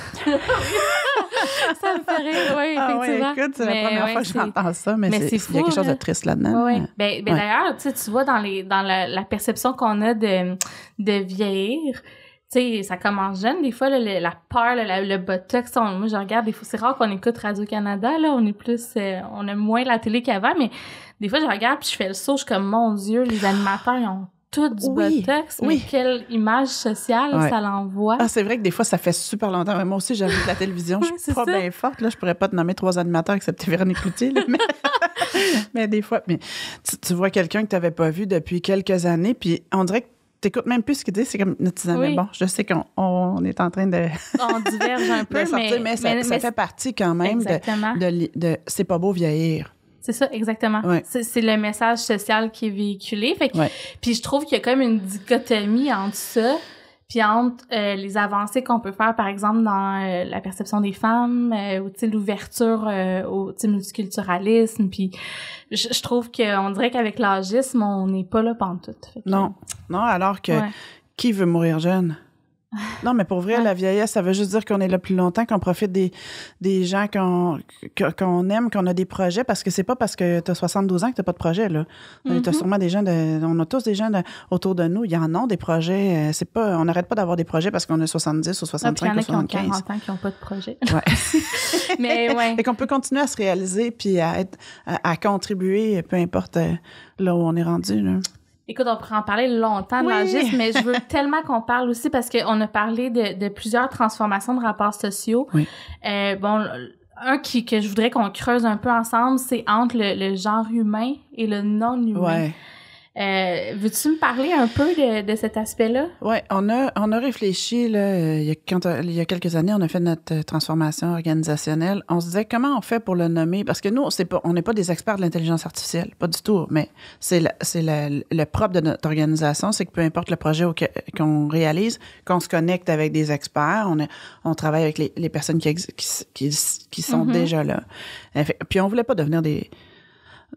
S2: Ça me ferait rire, oui, effectivement.
S1: Écoute, c'est la première fois que j'entends ça, mais c'est fou, il y a quelque chose de triste là-dedans.
S2: Oui. Ben, d'ailleurs, tu vois, dans la perception qu'on a de vieillir, tu sais, ça commence jeune, des fois, la peur, le botox, moi, je regarde, des fois, c'est rare qu'on écoute Radio-Canada, là, on est plus, on aime moins la télé qu'avant, mais des fois, je regarde puis je fais le saut, je suis comme, mon Dieu, les animateurs, ils ont tout du botox, mais quelle image sociale ça l'envoie.
S1: Ah, c'est vrai que des fois, ça fait super longtemps. Mais moi aussi, j'avoue que la télévision, je suis pas bien forte. Là, je pourrais pas te nommer 3 animateurs excepté Véronique Cloutier. Là, mais des fois, tu vois quelqu'un que tu n'avais pas vu depuis quelques années, puis on dirait que tu n'écoutes même plus ce qu'il dit. C'est comme, mais bon, je sais qu'on est en train de...
S2: On diverge un peu,
S1: sortir, mais ça fait partie quand même de c'est pas beau vieillir.
S2: C'est ça, exactement.
S1: Ouais.
S2: C'est le message social qui est véhiculé. Fait que, puis je trouve qu'il y a comme une dichotomie entre ça puis entre les avancées qu'on peut faire, par exemple, dans la perception des femmes, ou tu sais, l'ouverture au multiculturalisme. Puis je trouve qu'on dirait qu'avec l'âgisme, on n'est pas là pantoute.
S1: Non, alors que qui veut mourir jeune? Non, mais pour vrai, la vieillesse, ça veut juste dire qu'on est là plus longtemps, qu'on profite des gens qu'on aime, qu'on a des projets, parce que c'est pas parce que t'as 72 ans que t'as pas de projet, là. T'as sûrement des gens on a tous des gens autour de nous, il y en a des projets. On n'arrête pas d'avoir des projets parce qu'on a 70 ou 65 ou 75.
S2: Il y en a qui ont 40 ans qui n'ont pas de projet.
S1: Mais et qu'on peut continuer à se réaliser puis à contribuer, peu importe là où on est rendu, là.
S2: Écoute, on pourrait en parler longtemps de l'agisme, mais je veux tellement qu'on parle aussi parce qu'on a parlé de plusieurs transformations de rapports sociaux.
S1: Oui.
S2: Un que je voudrais qu'on creuse un peu ensemble, c'est entre le genre humain et le non-humain. Veux-tu me parler un peu de cet aspect-là? Oui,
S1: on a réfléchi, là, il y a quelques années, on a fait notre transformation organisationnelle. On se disait, comment on fait pour le nommer? Parce que nous, on n'est pas des experts de l'intelligence artificielle, pas du tout, mais c'est le propre de notre organisation, c'est que peu importe le projet qu'on réalise, qu'on se connecte avec des experts, on travaille avec les personnes qui sont déjà là. Puis on voulait pas devenir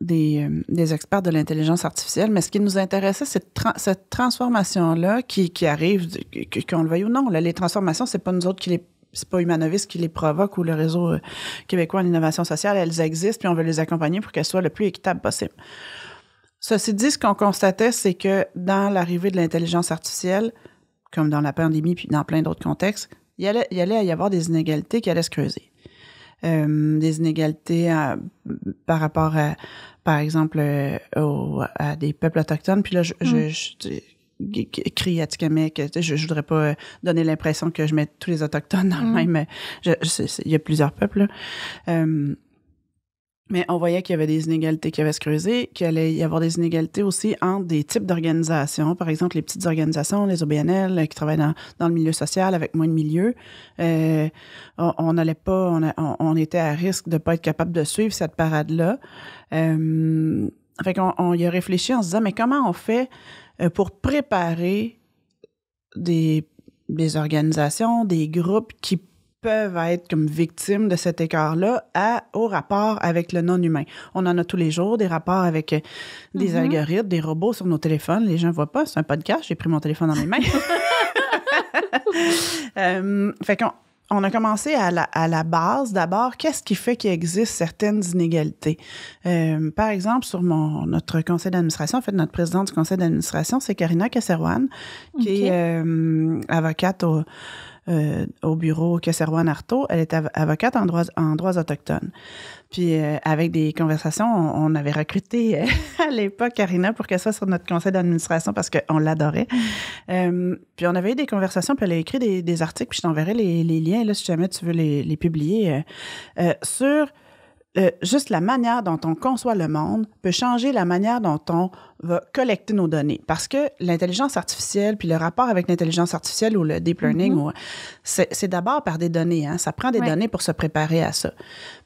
S1: des experts de l'intelligence artificielle, mais ce qui nous intéressait, c'est cette transformation-là qui arrive, qu'on le veuille ou non. Là, les transformations, c'est pas nous autres c'est pas Humanovis qui les provoque ou le réseau québécois en innovation sociale. Elles existent, puis on veut les accompagner pour qu'elles soient le plus équitables possible. Ceci dit, ce qu'on constatait, c'est que dans l'arrivée de l'intelligence artificielle, comme dans la pandémie puis dans plein d'autres contextes, il allait y avoir des inégalités qui allaient se creuser. Des inégalités par rapport à, par exemple, à des peuples autochtones. Puis là, je crie Atikamekw, je voudrais pas donner l'impression que je mets tous les autochtones dans le même... Il y a plusieurs peuples, là. Mais on voyait qu'il y avait des inégalités qui avaient se creuser, qu'il allait y avoir des inégalités aussi entre des types d'organisations. Par exemple, les petites organisations, les OBNL, qui travaillent dans le milieu social avec moins de milieux. On n'allait pas, on était à risque de ne pas être capable de suivre cette parade-là. Fait qu'on y a réfléchi en se disant, mais comment on fait pour préparer des organisations, des groupes qui peuvent être comme victimes de cet écart-là au rapport avec le non-humain. On en a tous les jours, des rapports avec des algorithmes, des robots sur nos téléphones. Les gens ne voient pas, c'est un podcast, j'ai pris mon téléphone dans mes mains. Fait qu'on a commencé à la base, d'abord, qu'est-ce qui fait qu'il existe certaines inégalités? Par exemple, sur notre conseil d'administration, en fait, notre présidente du conseil d'administration, c'est Karina Kesserwan, qui est avocate au bureau Kesserwan-Artaud. Elle est avocate en droits autochtones. Puis, avec des conversations, on avait recruté à l'époque Karina pour qu'elle soit sur notre conseil d'administration parce qu'on l'adorait. Puis, on avait eu des conversations, puis elle a écrit des articles, puis je t'enverrai les liens, là, si jamais tu veux les publier, sur juste la manière dont on conçoit le monde peut changer la manière dont on va collecter nos données. Parce que l'intelligence artificielle, puis le rapport avec l'intelligence artificielle ou le deep learning, c'est d'abord par des données. Hein? Ça prend des données pour se préparer à ça.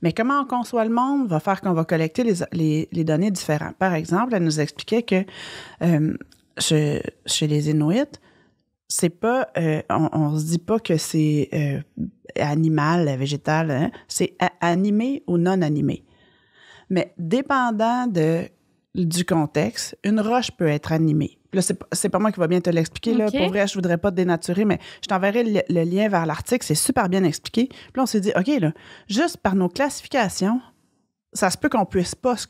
S1: Mais comment on conçoit le monde va faire qu'on va collecter les données différentes. Par exemple, elle nous expliquait que chez les Inuits, c'est pas, on se dit pas que c'est animal, végétal, hein? C'est animé ou non animé. Mais dépendant du contexte, une roche peut être animée. Là, c'est pas moi qui va bien te l'expliquer. Là. Pour vrai, je voudrais pas te dénaturer, mais je t'enverrai le lien vers l'article. C'est super bien expliqué. Puis là, on s'est dit, OK, là, juste par nos classifications, ça se peut qu'on puisse pas se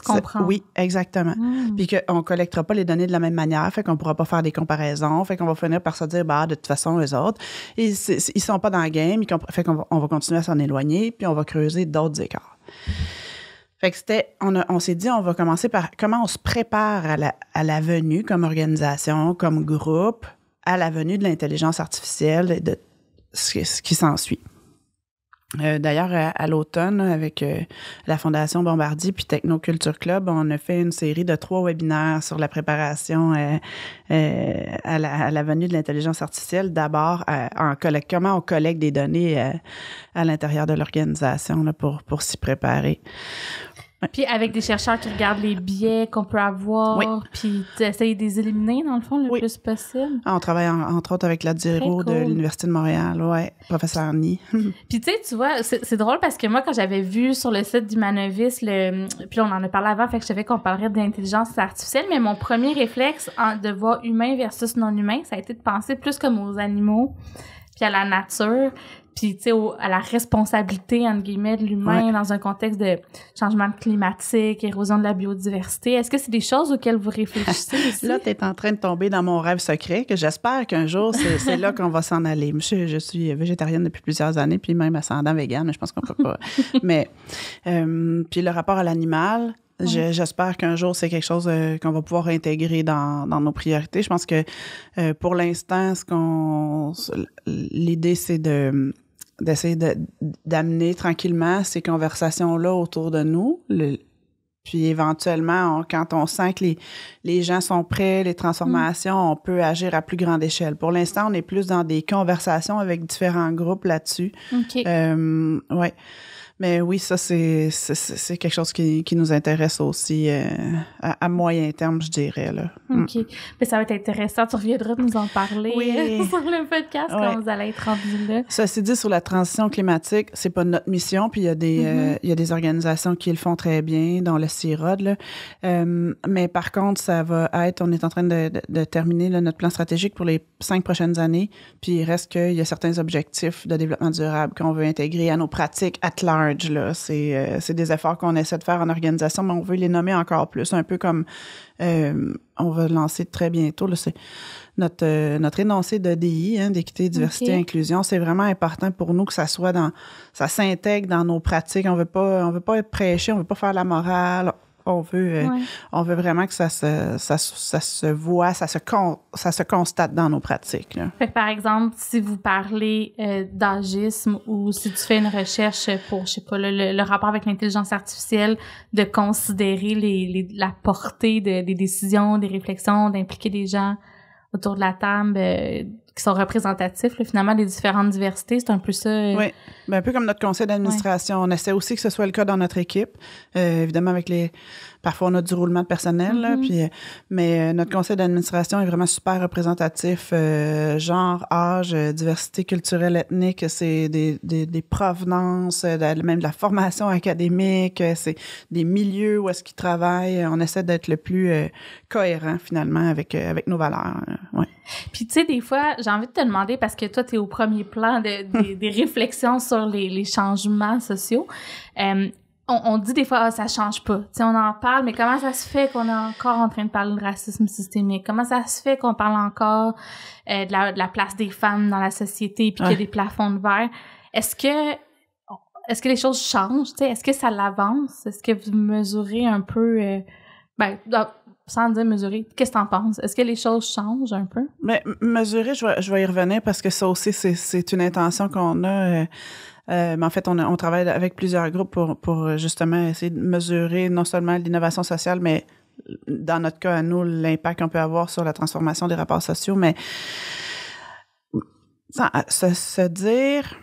S1: comprendre. Oui, exactement. Puis qu'on ne collectera pas les données de la même manière, fait qu'on ne pourra pas faire des comparaisons, fait qu'on va finir par se dire, de toute façon, eux autres, ils ne sont pas dans le game, fait qu'on va continuer à s'en éloigner, puis on va creuser d'autres écarts. Fait que on s'est dit, on va commencer par comment on se prépare à la venue comme organisation, comme groupe, à la venue de l'intelligence artificielle et de ce qui s'ensuit. D'ailleurs, à l'automne, avec la Fondation Bombardier puis Technoculture Club, on a fait une série de 3 webinaires sur la préparation à la venue de l'intelligence artificielle. D'abord, comment on collecte des données à l'intérieur de l'organisation là, pour s'y préparer. Ouais.
S2: Puis avec des chercheurs qui regardent les biais qu'on peut avoir, puis tu essayes de les éliminer, dans le fond, le plus possible.
S1: On travaille entre autres avec l'Adiro de l'Université de Montréal, professeur Arny.
S2: Puis tu vois, c'est drôle parce que moi, quand j'avais vu sur le site d'Humanovis, puis on en a parlé avant, fait que je savais qu'on parlerait d'intelligence artificielle, mais mon premier réflexe de voir humain versus non-humain, ça a été de penser plus comme aux animaux, puis à la nature, puis tu sais à la responsabilité entre guillemets de l'humain dans un contexte de changement climatique, érosion de la biodiversité. Est-ce que c'est des choses auxquelles vous réfléchissez aussi?
S1: Là, tu es en train de tomber dans mon rêve secret que j'espère qu'un jour c'est là qu'on va s'en aller. Je suis végétarienne depuis plusieurs années, puis même ascendant végane, je pense qu'on peut pas. Mais puis le rapport à l'animal, j'espère qu'un jour, c'est quelque chose qu'on va pouvoir intégrer dans nos priorités. Je pense que pour l'instant, l'idée, c'est d'essayer d'amener tranquillement ces conversations-là autour de nous. Puis éventuellement, quand on sent que les gens sont prêts, les transformations, on peut agir à plus grande échelle. Pour l'instant, on est plus dans des conversations avec différents groupes là-dessus.
S2: OK.
S1: Ouais. Mais oui, ça, c'est quelque chose qui nous intéresse aussi à moyen terme, je dirais. Là.
S2: OK. Mais ça va être intéressant. Tu reviendras nous en parler sur le podcast quand vous allez être rendus là.
S1: Ceci dit, sur la transition climatique, c'est pas notre mission. Puis il y a des organisations qui le font très bien, dont le CIROD. Là. Mais par contre, ça va être... On est en train de terminer là, notre plan stratégique pour les 5 prochaines années. Puis il reste qu'il y a certains objectifs de développement durable qu'on veut intégrer à nos pratiques at large. Là. C'est des efforts qu'on essaie de faire en organisation, mais on veut les nommer encore plus. Un peu comme on va lancer très bientôt. Là, c'est notre énoncé d'EDI, d'équité, diversité, inclusion. C'est vraiment important pour nous que ça soit ça s'intègre dans nos pratiques. On veut pas être prêché, on veut pas faire la morale. On veut vraiment que ça se voit, ça se constate dans nos pratiques. Là.
S2: Fait que, par exemple, si vous parlez d'agisme ou si tu fais une recherche pour, je sais pas, le rapport avec l'intelligence artificielle, de considérer la portée des décisions, des réflexions, d'impliquer des gens autour de la table qui sont représentatifs, là, finalement, des différentes diversités, c'est un peu ça.
S1: Oui, bien, un peu comme notre conseil d'administration. On essaie aussi que ce soit le cas dans notre équipe. Évidemment, parfois, on a du roulement de personnel, là, mais notre conseil d'administration est vraiment super représentatif. Genre, âge, diversité culturelle, ethnique, c'est des provenances, même de la formation académique, c'est des milieux où est-ce qu'ils travaillent. On essaie d'être le plus cohérent, finalement, avec nos valeurs. Ouais.
S2: Puis, tu sais, des fois, j'ai envie de te demander, parce que toi, tu es au premier plan des réflexions sur les changements sociaux. On dit des fois, ça change pas. Tu sais, on en parle, mais comment ça se fait qu'on est encore en train de parler de racisme systémique? Comment ça se fait qu'on parle encore de la place des femmes dans la société puis qu'il y a des plafonds de verre? Est-ce que les choses changent? Tu sais, est-ce que ça l'avance? Est-ce que vous mesurez un peu... sans dire mesurer, qu'est-ce que t'en penses? Est-ce que les choses changent un peu?
S1: Mais mesurer, je vais y revenir parce que ça aussi, c'est une intention qu'on a. Mais en fait, on travaille avec plusieurs groupes pour justement essayer de mesurer non seulement l'innovation sociale, mais dans notre cas, à nous, l'impact qu'on peut avoir sur la transformation des rapports sociaux. Mais se dire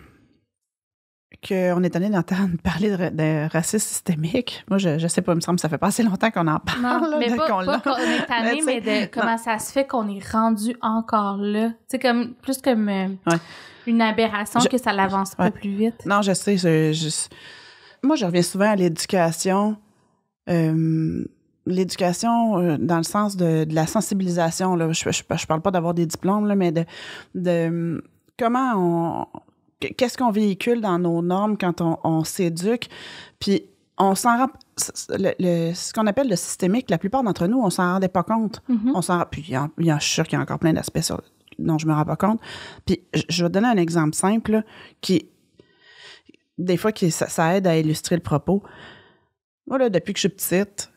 S1: qu'on est allé d'entendre parler de racisme systémique. Moi, je sais pas, il me semble que ça fait pas assez longtemps qu'on en parle.
S2: Non, mais pas qu'on est tanné, mais de comment ça se fait qu'on est rendu encore là. Tu sais, plus comme une aberration que ça l'avance pas plus vite.
S1: Non, je sais. Moi, je reviens souvent à l'éducation. L'éducation dans le sens de la sensibilisation. Là. Je parle pas d'avoir des diplômes, là, mais de comment qu'est-ce qu'on véhicule dans nos normes quand on s'éduque, puis on s'en rend... ce qu'on appelle le systémique, la plupart d'entre nous, on s'en rendait pas compte. Mm-hmm. Puis je suis sûre qu'il y a encore plein d'aspects dont je me rends pas compte. Puis je vais te donner un exemple simple là, qui, des fois, ça aide à illustrer le propos. Moi, là, depuis que je suis petite,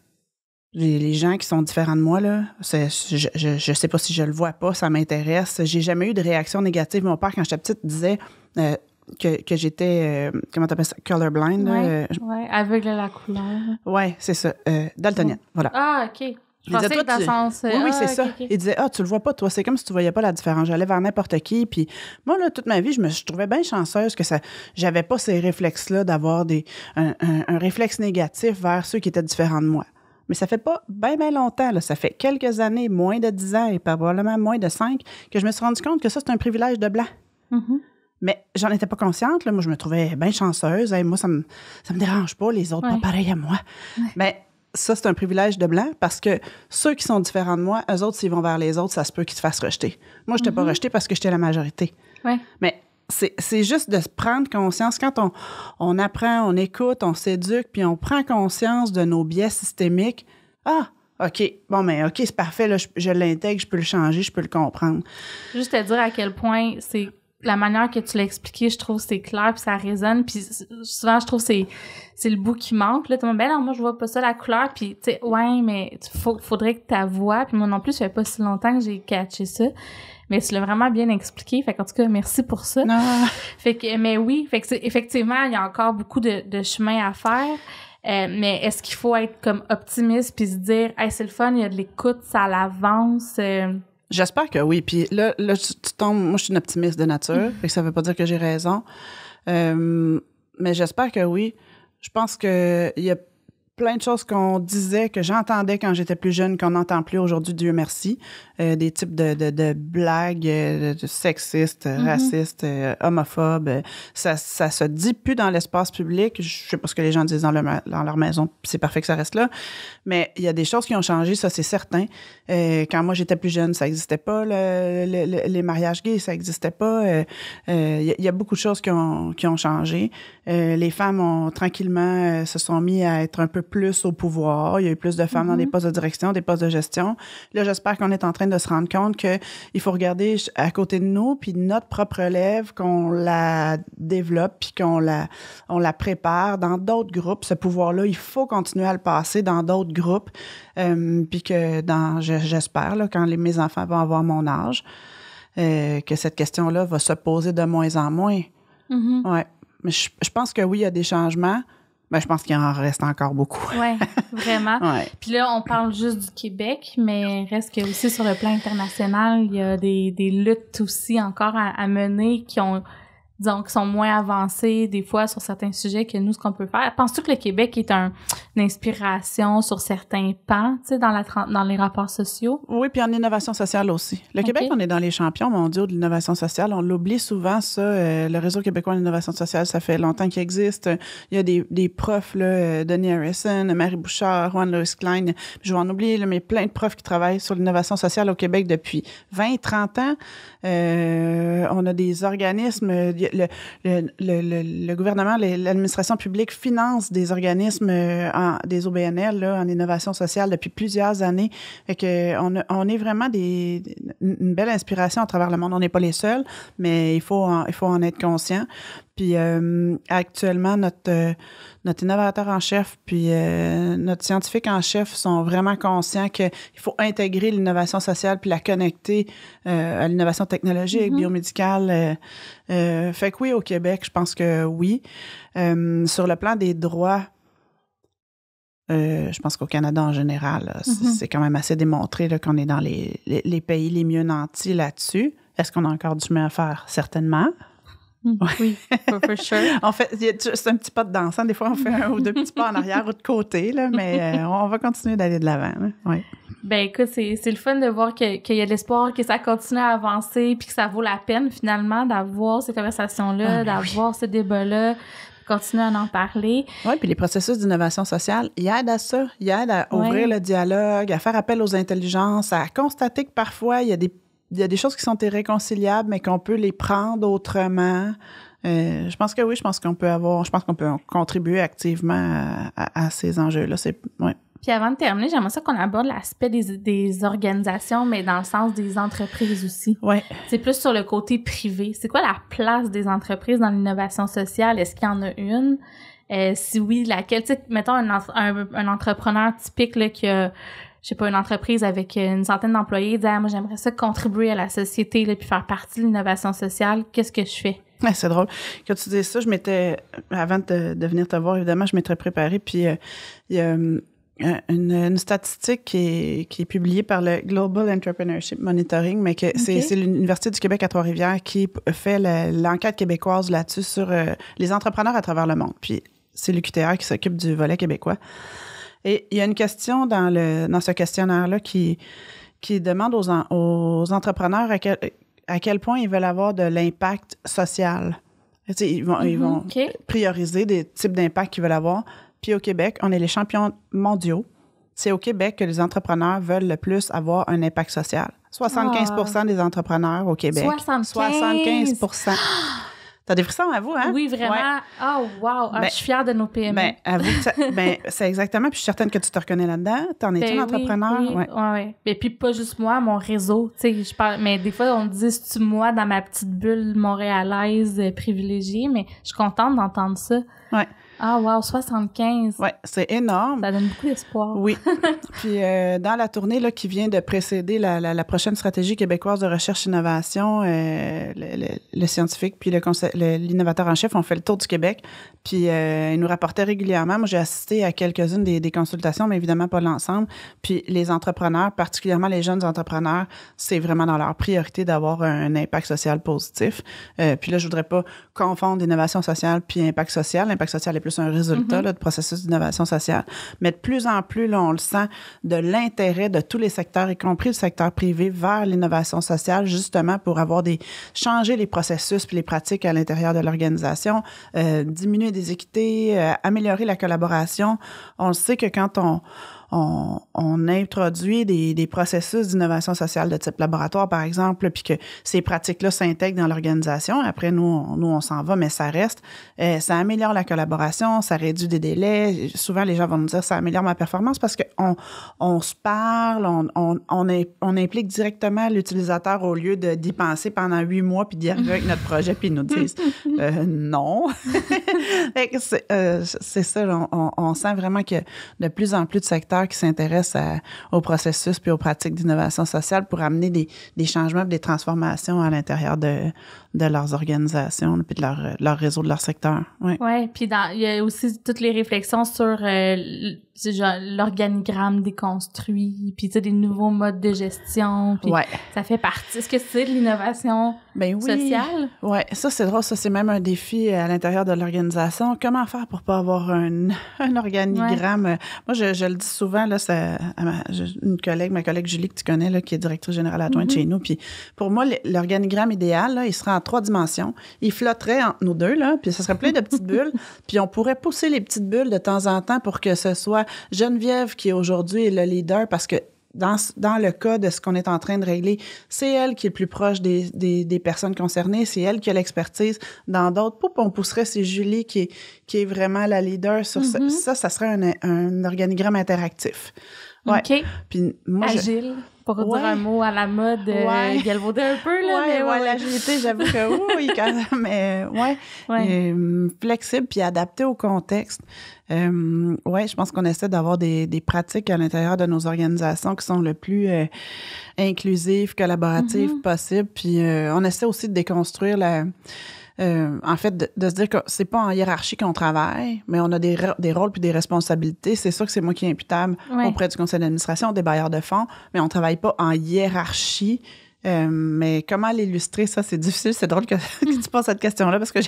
S1: les gens qui sont différents de moi, là, je sais pas si je le vois pas, ça m'intéresse. J'ai jamais eu de réaction négative. Mon père, quand j'étais petite, disait que j'étais, comment t'appelles ça, colorblind.
S2: Oui, aveugle à la couleur.
S1: Oui, c'est ça, daltonienne, voilà.
S2: Ah, OK. Je pensais que dans le sens...
S1: Oui, c'est ça. Okay. Il disait, tu le vois pas, toi. C'est comme si tu voyais pas la différence. J'allais vers n'importe qui. Puis moi, là, toute ma vie, je trouvais bien chanceuse que j'avais pas ces réflexes-là d'avoir un réflexe négatif vers ceux qui étaient différents de moi. Mais ça fait pas bien longtemps, là. Ça fait quelques années, moins de 10 ans et probablement moins de 5, que je me suis rendu compte que ça, c'est un privilège de blanc.
S2: Mm-hmm.
S1: Mais j'en étais pas consciente. Là. Moi, je me trouvais bien chanceuse. Moi, ça me dérange pas, les autres pas pareil à moi. Ouais. Mais ça, c'est un privilège de blanc parce que ceux qui sont différents de moi, eux autres, s'ils vont vers les autres, ça se peut qu'ils se fassent rejeter. Moi, je n'étais pas rejetée parce que j'étais la majorité.
S2: Ouais.
S1: Mais c'est juste de se prendre conscience. Quand on apprend, on écoute, on s'éduque, puis on prend conscience de nos biais systémiques. Ah, OK, bon, mais OK, c'est parfait, là, je l'intègre, je peux le changer, je peux le comprendre.
S2: Juste te dire à quel point c'est... La manière que tu l'as expliqué, je trouve c'est clair puis ça résonne. Puis souvent, je trouve c'est le bout qui manque. Là, ben non, moi, je vois pas ça, la couleur. Puis, tu sais, ouais, mais faudrait que ta voix... Puis moi non plus, ça fait pas si longtemps que j'ai catché ça. Mais tu l'as vraiment bien expliqué. Fait qu'en tout cas, merci pour ça.
S1: Ah.
S2: Fait que, mais oui, fait que effectivement, il y a encore beaucoup de chemin à faire. Mais est-ce qu'il faut être comme optimiste puis se dire, hey, c'est le fun, il y a de l'écoute, ça l'avance...
S1: J'espère que oui. Puis là tu tombes... Moi, je suis une optimiste de nature. Fait que ça veut pas dire que j'ai raison. Mais j'espère que oui. Je pense qu'il y a plein de choses qu'on disait, que j'entendais quand j'étais plus jeune, qu'on n'entend plus aujourd'hui, Dieu merci. Des types de blagues de sexistes, racistes, homophobes. Ça se dit plus dans l'espace public. Je sais pas ce que les gens disent dans leur maison, c'est parfait que ça reste là. Mais il y a des choses qui ont changé, ça c'est certain. Quand moi j'étais plus jeune, ça existait pas. Les mariages gays, ça existait pas. Il y a beaucoup de choses qui ont changé. Les femmes ont tranquillement se sont mis à être un peu plus au pouvoir, il y a eu plus de femmes dans des postes de direction, des postes de gestion. Là, j'espère qu'on est en train de se rendre compte qu'il faut regarder à côté de nous, puis notre propre relève, qu'on la développe, puis qu'on la prépare dans d'autres groupes. Ce pouvoir-là, il faut continuer à le passer dans d'autres groupes, puis que j'espère, là, quand mes enfants vont avoir mon âge, que cette question-là va se poser de moins en moins. Ouais. Mais je pense que oui, il y a des changements. Ben, je pense qu'il en reste encore beaucoup.
S2: Oui, vraiment.
S1: Ouais.
S2: Puis là, on parle juste du Québec, mais reste que aussi sur le plan international, il y a des luttes aussi encore à mener qui sont moins avancées des fois sur certains sujets que nous, ce qu'on peut faire. Penses-tu que le Québec est une inspiration sur certains pans, tu sais, dans les rapports sociaux?
S1: Oui, puis en innovation sociale aussi. Le Québec, on est dans les champions mondiaux de l'innovation sociale. On l'oublie souvent, ça. Le Réseau québécois d'innovation sociale, ça fait longtemps qu'il existe. Il y a des profs, là, Denis Harrison, Marie Bouchard, Juan Louis Klein. Je vais en oublier, là, mais plein de profs qui travaillent sur l'innovation sociale au Québec depuis 20, 30 ans. On a des organismes... Le gouvernement, l'administration publique finance des organismes, des OBNL là, en innovation sociale depuis plusieurs années. Fait que on est vraiment une belle inspiration à travers le monde. On n'est pas les seuls, mais il faut en être conscient. Puis actuellement, notre innovateur en chef puis notre scientifique en chef sont vraiment conscients qu'il faut intégrer l'innovation sociale puis la connecter à l'innovation technologique, biomédicale. Fait que oui, au Québec, je pense que oui. Sur le plan des droits, je pense qu'au Canada en général, là, c'est quand même assez démontré là, qu'on est dans les pays les mieux nantis là-dessus. Est-ce qu'on a encore du chemin à faire? Certainement.
S2: Oui, for sure.
S1: En fait, c'est un petit pas de dansant. Des fois, on fait un ou deux petits pas en arrière ou de côté, là, mais on va continuer d'aller de l'avant. Là. Oui.
S2: Ben écoute, c'est le fun de voir qu'il y a de l'espoir, que ça continue à avancer, puis que ça vaut la peine finalement d'avoir ces conversations-là, d'avoir ce débat-là, continuer à en parler.
S1: Oui, puis les processus d'innovation sociale, ils aident à ça. Ils aident à ouvrir le dialogue, à faire appel aux intelligences, à constater que parfois, il y a des choses qui sont irréconciliables, mais qu'on peut les prendre autrement. Je pense que oui, je pense qu'on peut contribuer activement à ces enjeux-là. Ouais.
S2: Puis avant de terminer, j'aimerais ça qu'on aborde l'aspect des organisations, mais dans le sens des entreprises aussi.
S1: Ouais.
S2: C'est plus sur le côté privé. C'est quoi la place des entreprises dans l'innovation sociale? Est-ce qu'il y en a une? Si oui, laquelle? Tu sais, mettons un entrepreneur typique là, qui a, je sais pas, une entreprise avec une centaine d'employés, dit moi j'aimerais ça contribuer à la société là, puis faire partie de l'innovation sociale. Qu'est-ce que je fais?
S1: Ouais, c'est drôle. Quand tu dis ça, avant de venir te voir, évidemment, je m'étais préparée, puis il y a une statistique qui est publiée par le Global Entrepreneurship Monitoring, mais que c'est l'Université du Québec à Trois-Rivières qui fait l'enquête québécoise là-dessus sur les entrepreneurs à travers le monde. Puis c'est l'UQTR qui s'occupe du volet québécois. Et il y a une question dans ce questionnaire-là qui demande aux entrepreneurs à quel point ils veulent avoir de l'impact social. Tu sais, ils vont prioriser des types d'impact qu'ils veulent avoir. Puis au Québec, on est les champions mondiaux. C'est au Québec que les entrepreneurs veulent le plus avoir un impact social. 75% des entrepreneurs au Québec. 75%. T'as des frissons à vous, hein?
S2: Oui, vraiment. Oh, wow. Je suis fière de nos PME.
S1: Ben, avoue que c'est exactement. Puis je suis certaine que tu te reconnais là-dedans. T'en es un entrepreneur?
S2: Oui. Et puis pas juste moi, mon réseau. Tu sais, je parle. Mais des fois, on me dit, c'est-tu moi dans ma petite bulle montréalaise privilégiée? Mais je suis contente d'entendre ça.
S1: Oui.
S2: Ah, wow, 75.
S1: Oui, c'est énorme.
S2: Ça donne beaucoup d'espoir.
S1: Oui. Puis dans la tournée là, qui vient de précéder la prochaine stratégie québécoise de recherche-innovation, le scientifique puis l'innovateur en chef ont fait le tour du Québec. Puis ils nous rapportaient régulièrement. Moi, j'ai assisté à quelques-unes des consultations, mais évidemment pas l'ensemble. Puis les entrepreneurs, particulièrement les jeunes entrepreneurs, c'est vraiment dans leur priorité d'avoir un impact social positif. Puis là, je voudrais pas confondre innovation sociale puis impact social. L'impact social est plus un résultat de processus d'innovation sociale. Mais de plus en plus, là, on le sent, de l'intérêt de tous les secteurs, y compris le secteur privé, vers l'innovation sociale, justement pour changer les processus puis les pratiques à l'intérieur de l'organisation, diminuer des équités, améliorer la collaboration. On le sait que quand on introduit des processus d'innovation sociale de type laboratoire, par exemple, puis que ces pratiques-là s'intègrent dans l'organisation. Après, nous, on s'en va, mais ça reste. Ça améliore la collaboration, ça réduit des délais. Souvent, les gens vont nous dire ça améliore ma performance parce qu'on se parle, on implique directement l'utilisateur au lieu d'y penser pendant 8 mois puis d'y arriver avec notre projet puis ils nous disent non. C'est ça, on sent vraiment qu'il y a de plus en plus de secteurs qui s'intéressent au processus puis aux pratiques d'innovation sociale pour amener des changements et des transformations à l'intérieur de leurs organisations puis de leur réseau, de leur secteur. Oui,
S2: puis il y a aussi toutes les réflexions sur l'organigramme déconstruit, puis des nouveaux modes de gestion, puis ça fait partie. Est-ce que c'est de l'innovation sociale? Oui,
S1: ça c'est drôle, ça c'est même un défi à l'intérieur de l'organisation. Comment faire pour pas avoir un organigramme? Ouais. Moi, je le dis souvent, là, ma collègue Julie que tu connais, là, qui est directrice générale adjointe chez nous, puis pour moi, l'organigramme idéal, là, il serait en 3 dimensions. Il flotterait entre nous deux, là, puis ça serait plein de petites bulles, puis on pourrait pousser les petites bulles de temps en temps pour que ce soit Geneviève qui aujourd'hui est le leader parce que dans le cas de ce qu'on est en train de régler, c'est elle qui est le plus proche des personnes concernées, c'est elle qui a l'expertise. Dans d'autres, on pousserait, c'est Julie qui est vraiment la leader sur ça serait un organigramme interactif. Ouais.
S2: OK.
S1: Puis moi,
S2: agile, pour dire un mot à la mode galvaudé un peu, là.
S1: L'agilité, j'avoue que oui, mais flexible puis adapté au contexte. Je pense qu'on essaie d'avoir des pratiques à l'intérieur de nos organisations qui sont le plus inclusives, collaboratives possible. Puis on essaie aussi de déconstruire en fait, de se dire que c'est pas en hiérarchie qu'on travaille, mais on a des rôles puis des responsabilités. C'est sûr que c'est moi qui est imputable auprès du conseil d'administration, des bailleurs de fonds, mais on travaille pas en hiérarchie. Mais comment l'illustrer, ça, c'est difficile. C'est drôle que tu poses cette question-là parce que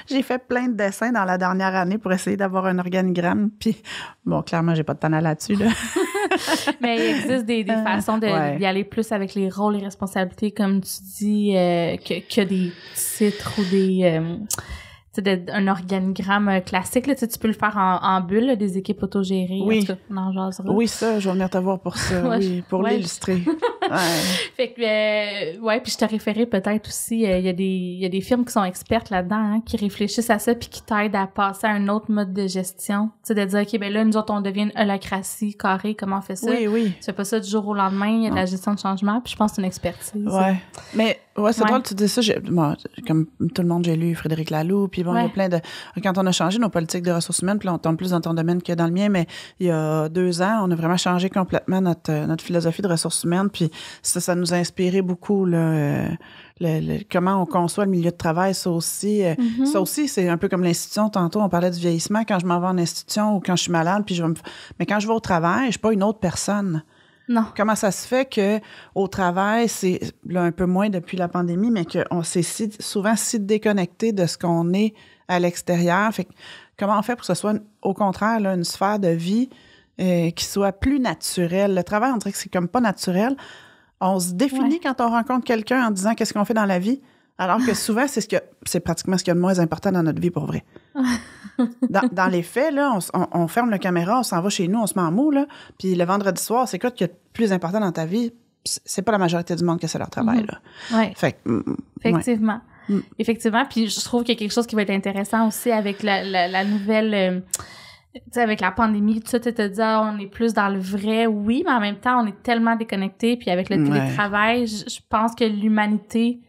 S1: j'ai fait plein de dessins dans la dernière année pour essayer d'avoir un organigramme. Puis, bon, clairement, j'ai pas de temps là-dessus, là.
S2: Mais il existe des façons d'y aller plus avec les rôles et responsabilités, comme tu dis, que des titres ou un organigramme classique. Là, tu peux le faire en bulle, là, des équipes autogérées.
S1: Oui.
S2: En tout cas, on en jasera.
S1: Oui, ça, je vais venir te voir pour ça, pour l'illustrer.
S2: Fait que, puis je t'ai référé peut-être aussi, il y a des firmes qui sont expertes là-dedans, qui réfléchissent à ça puis qui t'aident à passer à un autre mode de gestion. Tu sais, de dire, OK, ben là, nous autres, on devient une holacratie carrée, comment on fait ça?
S1: Oui.
S2: Tu fais pas ça du jour au lendemain, il y a de la gestion de changement, puis je pense que c'est une expertise.
S1: Ouais. Mais, c'est drôle, tu dis ça. Moi, comme tout le monde, j'ai lu Frédéric Laloux, puis bon, il y a plein de... Quand on a changé nos politiques de ressources humaines, puis là, on tombe plus dans ton domaine que dans le mien, mais il y a 2 ans, on a vraiment changé complètement notre philosophie de ressources humaines, puis ça nous a inspiré beaucoup, là, comment on conçoit le milieu de travail. Ça aussi, c'est un peu comme l'institution. Tantôt, on parlait du vieillissement. Quand je m'en vais en institution ou quand je suis malade, mais quand je vais au travail, je suis pas une autre personne.
S2: Non.
S1: Comment ça se fait que au travail, c'est là, un peu moins depuis la pandémie, mais qu'on s'est souvent si déconnecté de ce qu'on est à l'extérieur. Fait que, comment on fait pour que ce soit, au contraire, là, une sphère de vie qui soit plus naturelle? Le travail, on dirait que c'est comme pas naturel. On se définit quand on rencontre quelqu'un en disant qu'est-ce qu'on fait dans la vie, alors que souvent, c'est pratiquement ce qu'il y a de moins important dans notre vie, pour vrai. Dans les faits, là, on ferme la caméra, on s'en va chez nous, on se met en mou, là, puis le vendredi soir, c'est quoi qu'il y a de plus important dans ta vie? C'est pas la majorité du monde que c'est leur travail, là.
S2: Oui.
S1: Fait que,
S2: effectivement. Effectivement, puis je trouve qu'il y a quelque chose qui va être intéressant aussi avec la nouvelle... tu sais, avec la pandémie, tout ça, tu te dis, on est plus dans le vrai, oui, mais en même temps, on est tellement déconnectés, puis avec le télétravail, je pense que l'humanité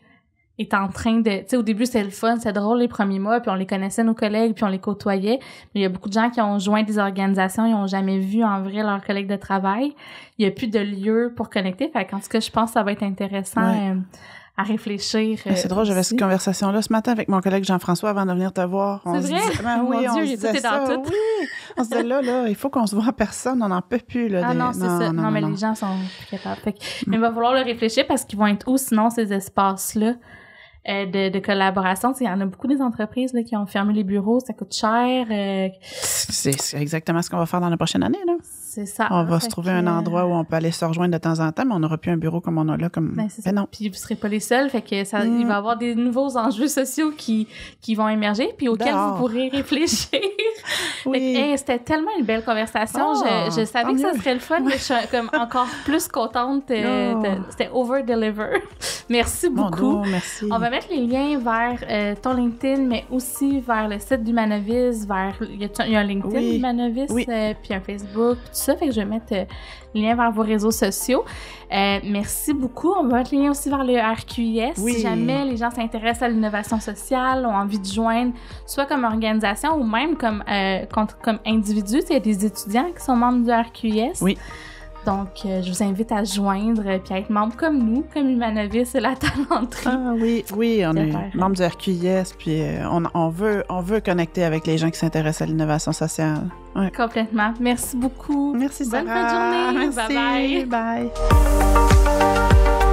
S2: est en train de... Tu sais, au début, c'était le fun, c'était drôle les premiers mois, puis on les connaissait, nos collègues, puis on les côtoyait, mais il y a beaucoup de gens qui ont joint des organisations, ils n'ont jamais vu en vrai leurs collègues de travail. Il n'y a plus de lieu pour connecter, fait qu'en tout cas, je pense que ça va être intéressant à réfléchir.
S1: C'est drôle, j'avais cette conversation-là ce matin avec mon collègue Jean-François avant de venir te voir.
S2: C'est vrai?
S1: Oui,
S2: mon Dieu, il est dans tout.
S1: Oui, on se disait là, il faut qu'on se voit en personne, on n'en peut plus. Là,
S2: non, c'est ça. Non, mais les gens sont plus capables. Mais il va falloir le réfléchir parce qu'ils vont être où sinon ces espaces-là de collaboration? Il y en a beaucoup des entreprises là, qui ont fermé les bureaux, ça coûte cher.
S1: C'est exactement ce qu'on va faire dans la prochaine année, là.
S2: C'est ça.
S1: On va se trouver un endroit où on peut aller se rejoindre de temps en temps, mais on n'aura plus un bureau comme on a là.
S2: C'est ça. Non. Puis vous ne serez pas les seuls, fait que il va y avoir des nouveaux enjeux sociaux qui vont émerger, puis auxquels vous pourrez réfléchir. Oui. C'était tellement une belle conversation. Je savais que ça serait le fun, mais je suis comme encore plus contente. C'était over-deliver. Merci beaucoup.
S1: Merci.
S2: On va mettre les liens vers ton LinkedIn, mais aussi vers le site d'Humanovis, il y a un LinkedIn d'Humanovis, puis un Facebook, tout ça. Fait que je vais mettre les liens vers vos réseaux sociaux. Merci beaucoup. On va mettre les liens aussi vers le RQIS. Si jamais les gens s'intéressent à l'innovation sociale, ont envie de joindre, soit comme organisation ou même comme individu. Il y a des étudiants qui sont membres du RQIS.
S1: Oui.
S2: Donc, je vous invite à joindre puis à être membre comme nous, comme Humanovis et la Talenterie.
S1: Ah oui, on est membre du RQIS, puis on veut connecter avec les gens qui s'intéressent à l'innovation sociale. Ouais.
S2: Complètement. Merci beaucoup.
S1: Merci, Sarah.
S2: Bonne fin de journée.
S1: Merci. Bye.